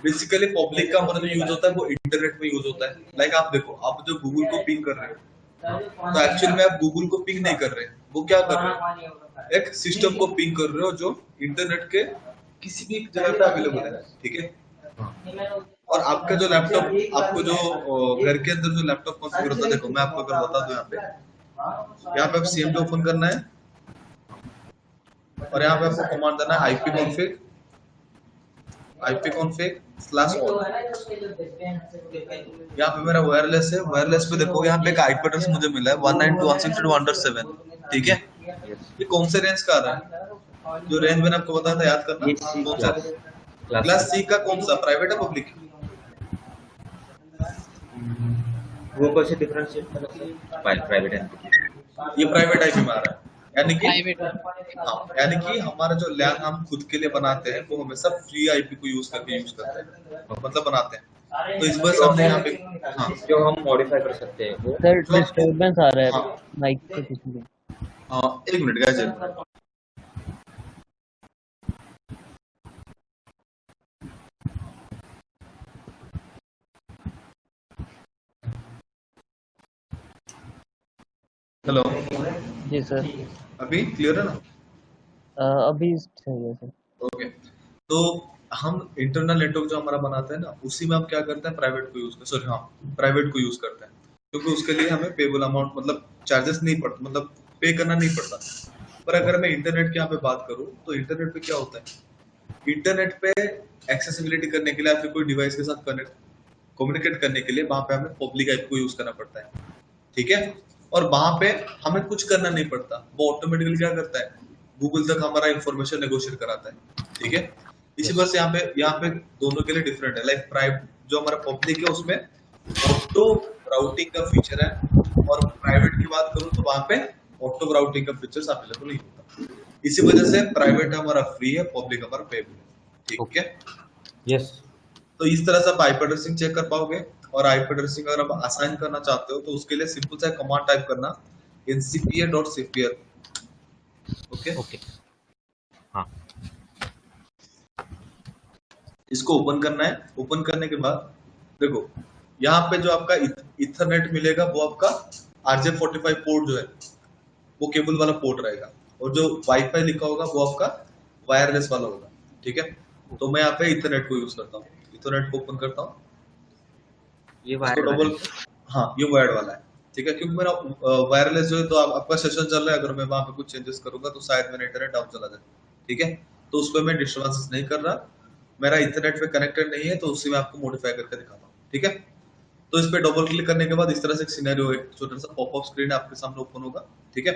बेसिकली पब्लिक का मतलब यूज होता है वो इंटरनेट में यूज होता है। लाइक आप देखो, आप जो गूगल को पिंग कर रहे हो, तो एक्चुअली में आप गूगल को पिंग नहीं कर रहे, वो क्या कर रहे हो, एक सिस्टम को पिंग कर रहे हो जो इंटरनेट के किसी भी जगह पे अवेलेबल है, ठीक है। और आपका जो लैपटॉप, आपको जो घर के अंदर जो लैपटॉप कॉन्फ़िगर होता है, देखो मैं आपको अगर बता दूं, यहाँ पे आप CMD ओपन करना है और यहाँ पे आपको कमांड देना है ipconfig/all। यहाँ पे मेरा वायरलेस है, वायरलेस पे देखो यहाँ पे एक आईपी एड्रेस मुझे मिला है 192.168.1.7, ठीक है। ये कौन से रेंज का आ रहा है, जो रेंज मैंने आपको बताया था, याद करना कौन सा क्लास सी का, कौन सा प्राइवेट है पब्लिक, वो कैसे डिफरेंशिएट करें प्राइवेट एंड ये प्राइवेट आईपी में आ रहा है। यानी कि प्राइवेट। हाँ, यानी कि हमारा जो लैन हम खुद के लिए बनाते हैं वो हमेशा फ्री आईपी को यूज करते हैं, मतलब बनाते हैं। तो इस वजह से हमने यहाँ पे, हाँ जो हम मॉडिफाई कर सकते हैं वो सर डिस्टर्बेंस आ रहा है हाँ। माइक से किसी में। एक मिनट गाइस, हेलो, जी सर। अभी क्लियर है ना? अभी सही है सर। ओके, तो हम इंटरनल नेटवर्क जो हमारा बनाते हैं ना, उसी में हम क्या करते हैं, प्राइवेट को यूज करते हैं, सॉरी हाँ, प्राइवेट को यूज करते हैं, क्योंकि उसके लिए हमें पेबल अमाउंट, मतलब चार्जेस नहीं पड़ता, मतलब पे करना नहीं पड़ता। पर अगर मैं इंटरनेट की यहाँ पे बात करूँ, तो इंटरनेट पे क्या होता है, इंटरनेट पे एक्सेसिबिलिटी करने के लिए या फिर कोई डिवाइस के साथ कनेक्ट कम्युनिकेट करने के लिए वहां पे हमें पब्लिक आईपी को यूज करना पड़ता है, ठीक है। और वहां पे हमें कुछ करना नहीं पड़ता, वो ऑटोमेटिकली क्या करता है, गूगल तक हमारा इंफॉर्मेशन नेगोशिएट कराता है, ठीक है। इसी वजह से यहाँ पे दोनों के लिए डिफरेंट है। लाइक प्राइवेट जो हमारा पब्लिक है उसमें ऑटो राउटिंग का फीचर है, और प्राइवेट की बात करूँ तो वहां पे ऑटो राउटिंग का फीचर अवेलेबल नहीं होता। इसी वजह से प्राइवेट हमारा फ्री है, पब्लिक हमारा पेबल है, ठीक है। यस तो इस तरह से आप आईपी एड्रेसिंग चेक कर पाओगे। और आईपी एड्रेसिंग अगर आप असाइन करना चाहते हो तो उसके लिए सिंपल सा कमांड टाइप करना, ncpa.cpr, ओके। ओके हाँ इसको ओपन करना है। ओपन करने के बाद देखो यहाँ पे जो आपका इथरनेट मिलेगा वो आपका RJ45 पोर्ट जो है वो केबल वाला पोर्ट रहेगा, और जो वाईफाई लिखा होगा वो आपका वायरलेस वाला होगा, ठीक है। तो मैं यहाँ पे इथरनेट को यूज करता हूँ, इथरनेट को ओपन करता हूँ, ये इसको वायर डबल, हाँ ये वायर्ड वाला है, ठीक है। क्योंकि मेरा वायरलेस जो है, तो आपका सेशन चल रहा है, अगर मैं वहां पे कुछ चेंजेस करूंगा तो शायद मेरा इंटरनेट डाउन चला जाए, ठीक है। तो उस पर मैं डिस्टर्बेंसेस नहीं कर रहा, मेरा इंटरनेट पे कनेक्टेड नहीं है, तो उसी में आपको मॉडिफाई करके दिखाता हूँ, ठीक है। तो इस पे डबल क्लिक करने के बाद इस तरह से एक सिनेरियो, एक छोटा सा पॉपअप स्क्रीन आपके सामने ओपन होगा, ठीक है।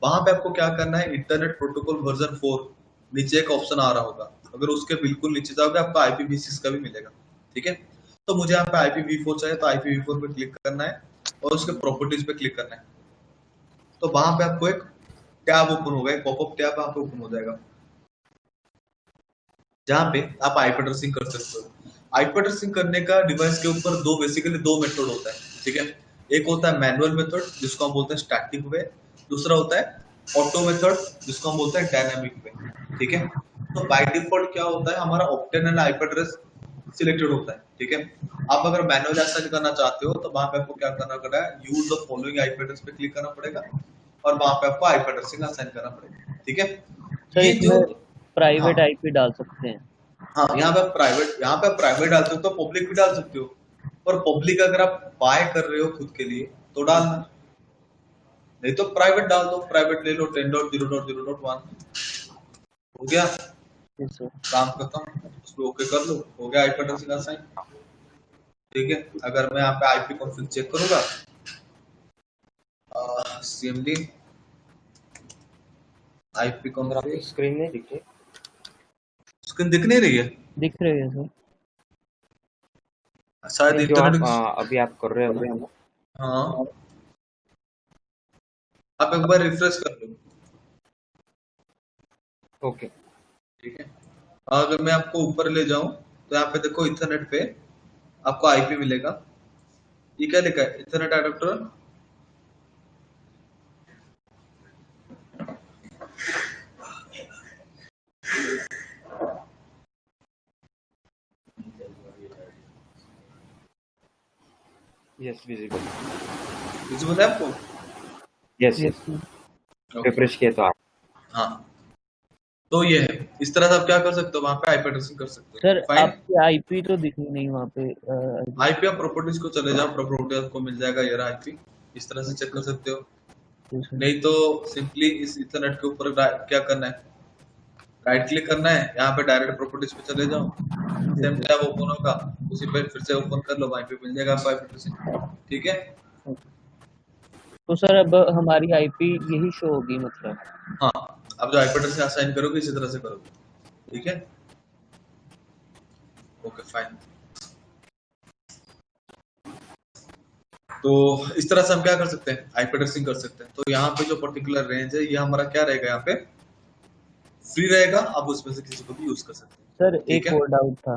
वहां पे आपको क्या करना है, इंटरनेट प्रोटोकॉल वर्जन 4 नीचे एक ऑप्शन आ रहा होगा, अगर उसके बिल्कुल नीचे जाओगे आपको IPv6 का भी मिलेगा, ठीक है। तो मुझे यहाँ पे IPv4 चाहिए, तो IPv4 पे क्लिक करना है और उसके प्रॉपर्टीज पे क्लिक करना है। तो वहां पे आपको एक टैब ओपन होगा, एक पॉपअप टैब वहां पे ओपन हो जाएगा, जहाँ पे आप आईपी एड्रेसिंग कर सकते हो। आईपी एड्रेसिंग करने का डिवाइस के ऊपर बेसिकली दो मेथड होता है, ठीक है। एक होता है मैनुअल मेथड जिसको हम बोलते हैं स्टैटिक वे, दूसरा होता है ऑटो मेथड जिसको हम बोलते हैं डायनामिक वे, ठीक है। तो बाय डिफॉल्ट क्या होता है, हमारा ऑप्टेनल आईपी एड्रेस सिलेक्टेड होता है, ठीक है। आप अगर मैनुअल असाइन करना चाहते हो तो वहां पे आपको क्या करना पड़ेगा, use the following IP address पे क्लिक करना पड़ेगा, और वहां पे आपको आईपी एड्रेस असाइन करना पड़ेगा। ठीक है, सर ये जो इसमें प्राइवेट हाँ आईपी डाल सकते हैं? हाँ यहाँ पे प्राइवेट डाल सकते हो, पब्लिक भी डाल सकते हो। और पब्लिक अगर आप बाय कर रहे हो खुद के लिए तो डालना, नहीं तो प्राइवेट डाल दो, प्राइवेट ले लो 10.0.0.1 हो गया, यस सर। काम खत्म, उसको ओके कर लो, हो गया आईपी एड्रेस असाइन। ठीक है, अगर मैं यहाँ पे आईपी कॉन्फ़िग चेक करूंगा, सीएमडी आईपी सर आपकी कॉन्फ़िग, स्क्रीन नहीं दिख रही? स्क्रीन दिख नहीं रही है दिख रही है सर। शायद नहीं, जो आप इंटरनेट। अभी आप कर रहे हो। हाँ, आप एक बार रिफ्रेश कर लो। ओके, ठीक है, अगर मैं आपको ऊपर ले जाऊं तो यहाँ पे देखो इथरनेट पे आपको आईपी मिलेगा। ये क्या लिखा है, ethernet adapter. Yes visible. Visible है आपको? Yes yes yes, sir. Refresh किया तो आप। हाँ, तो ये है, इस तरह से आप क्या कर सकते हो, वहां पे आईपी एड्रेसिंग कर सकते हो। सर फाइन, आपकी आईपी तो दिखी नहीं वहाँ पे। आईपी आप प्रॉपर्टीज को चले जाओ, प्रॉपर्टी आपको मिल जाएगा ये रहा आईपी, इस तरह से चेक कर सकते हो। नहीं तो सिंपली इस इथरनेट के ऊपर क्या करना है, राइट क्लिक करना है, यहाँ पे डायरेक्ट प्रॉपर्टीज पे चले जाओ, सेम टैब ओपन होगा, उसी पे फिर से ओपन कर लो, आईपी मिल जाएगा आपको आईपी एड्रेसिंग। ठीक है, तो सर अब हमारी आईपी यही शो होगी मतलब? हाँ, अब जो आईपी एड्रेस असाइन करोगे इसी तरह से करोगे। ठीक है, ओके फाइन। तो इस तरह से हम क्या कर सकते हैं, आईपी एड्रेसिंग कर सकते हैं। तो यहाँ पे जो पर्टिकुलर रेंज है ये हमारा क्या रहेगा, यहाँ पे फ्री रहेगा, आप उसमें से किसी को भी यूज कर सकते हैं। सर ठीक एक है, और डाउट था।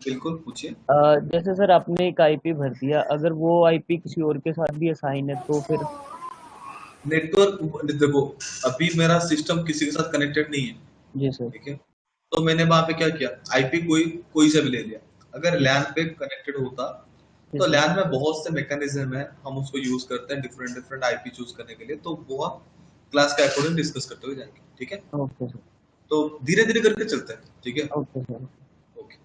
बिल्कुल पूछिए। जैसे सर आपने एक आईपी भर दिया, अगर वो आईपी किसी और के साथ भी असाइन है तो फिर? नेटवर्क देखो, अभी मेरा सिस्टम किसी के साथ कनेक्टेड नहीं है। जी सर। ठीक है, तो मैंने वहां पे क्या किया, आईपी कोई से भी ले लिया। अगर लैन पे कनेक्टेड होता तो लैन में बहुत से मैकेनिज्म है, हम उसको यूज करते हैं डिफरेंट आईपी चूज करने के लिए, तो वो हम क्लास के अकॉर्डिंग डिस्कस करते हुए जाएंगे। ठीक है, ओके सर। तो धीरे धीरे करके चलते हैं। ठीक है, ओके सर। ओके,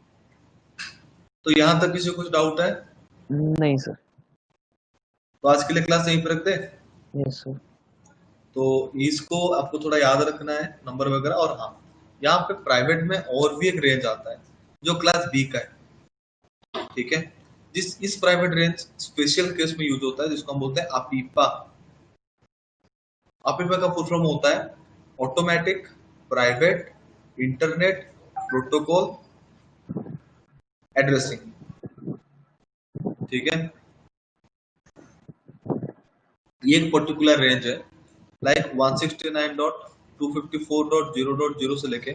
तो यहाँ तक किसी को कुछ डाउट है? नहीं सर। तो आज के लिए क्लास यहीं पर रखते हैं। Yes sir. तो इसको आपको थोड़ा याद रखना है, नंबर वगैरह। और हाँ, यहाँ पे प्राइवेट में और भी एक रेंज आता है जो क्लास बी का है। ठीक है, इस प्राइवेट रेंज स्पेशल केस में यूज होता है, जिसको हम बोलते हैं अपीपा। अपीपा का फुल फॉर्म होता है automatic private internet protocol addressing. ठीक है, ये एक पर्टिकुलर रेंज है, लाइक 169.254.0.0 से लेके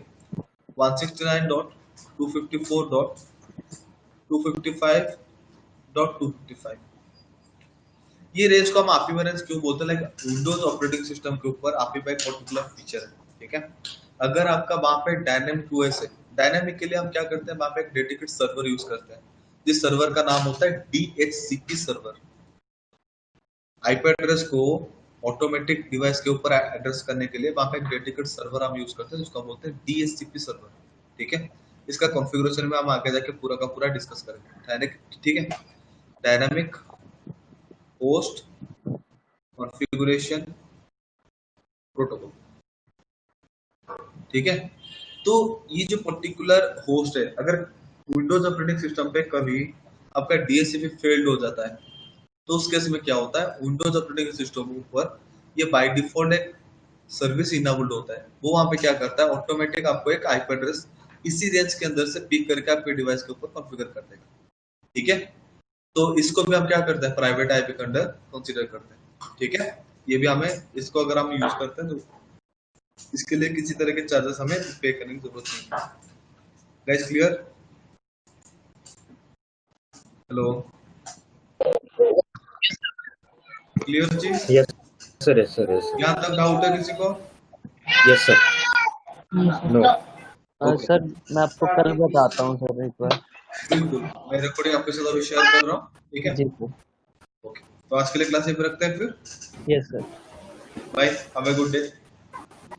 169.254.255.255। ये रेंज को हम आईपी रेंज क्यों बोलते हैं, लाइक विंडोज ऑपरेटिंग सिस्टम के ऊपर आईपी एक पर्टिकुलर फीचर है। ठीक है, अगर आपका वहां पे डायनेमिक OS है, डायनेमिक के लिए हम क्या करते हैं, वहां पे एक डेडिकेटेड सर्वर यूज करते हैं, जिस सर्वर का नाम होता है DHCP सर्वर। आईपी एड्रेस को ऑटोमेटिक डिवाइस के ऊपर एड्रेस करने के लिए वहां पे एक डेडिकेटेड सर्वर हम यूज करते हैं, जिसको हम बोलते हैं DHCP सर्वर। ठीक है, इसका कॉन्फ़िगरेशन में हम आगे जाके पूरा का पूरा डिस्कस करेंगे। ठीक है, डायनामिक होस्ट कॉन्फ़िगरेशन प्रोटोकॉल। ठीक है, तो ये जो पर्टिकुलर होस्ट है, अगर विंडोज ऑपरेटिंग सिस्टम पे कभी आपका DHCP फेल्ड हो जाता है तो उस केस में क्या होता है, विंडोज ऑपरेटिंग सिस्टम के ऊपर ये बाय डिफॉल्ट एक सर्विस इनेबल्ड होता है। वो वहां पे क्या करता है, ऑटोमेटिक आपको एक आईपी एड्रेस इसी रेंज के अंदर से पिक करके आपके डिवाइस के ऊपर कॉन्फ़िगर कर देगा। ठीक है, तो इसको भी हम क्या करते हैं, प्राइवेट आईपी के अंडर कंसीडर करते हैं। ठीक है, ये भी हमें, इसको अगर हम यूज करते हैं तो इसके लिए किसी तरह के चार्जेस हमें पे करने की जरूरत नहीं है। Guys clear? हेलो, क्लियर जी? Yes sir, yes sir, yes यहाँ तक डाउट है किसी को? Yes sir. नो सर मैं आपको कल बताता हूँ सर एक बार। बिल्कुल, मैं रिकॉर्डिंग आपके साथ अभी शेयर कर रहा हूँ। ठीक है, जी सर। ओके, तो आज के लिए क्लास यहीं पे रखते हैं फिर। Yes sir. Bye, have a good day.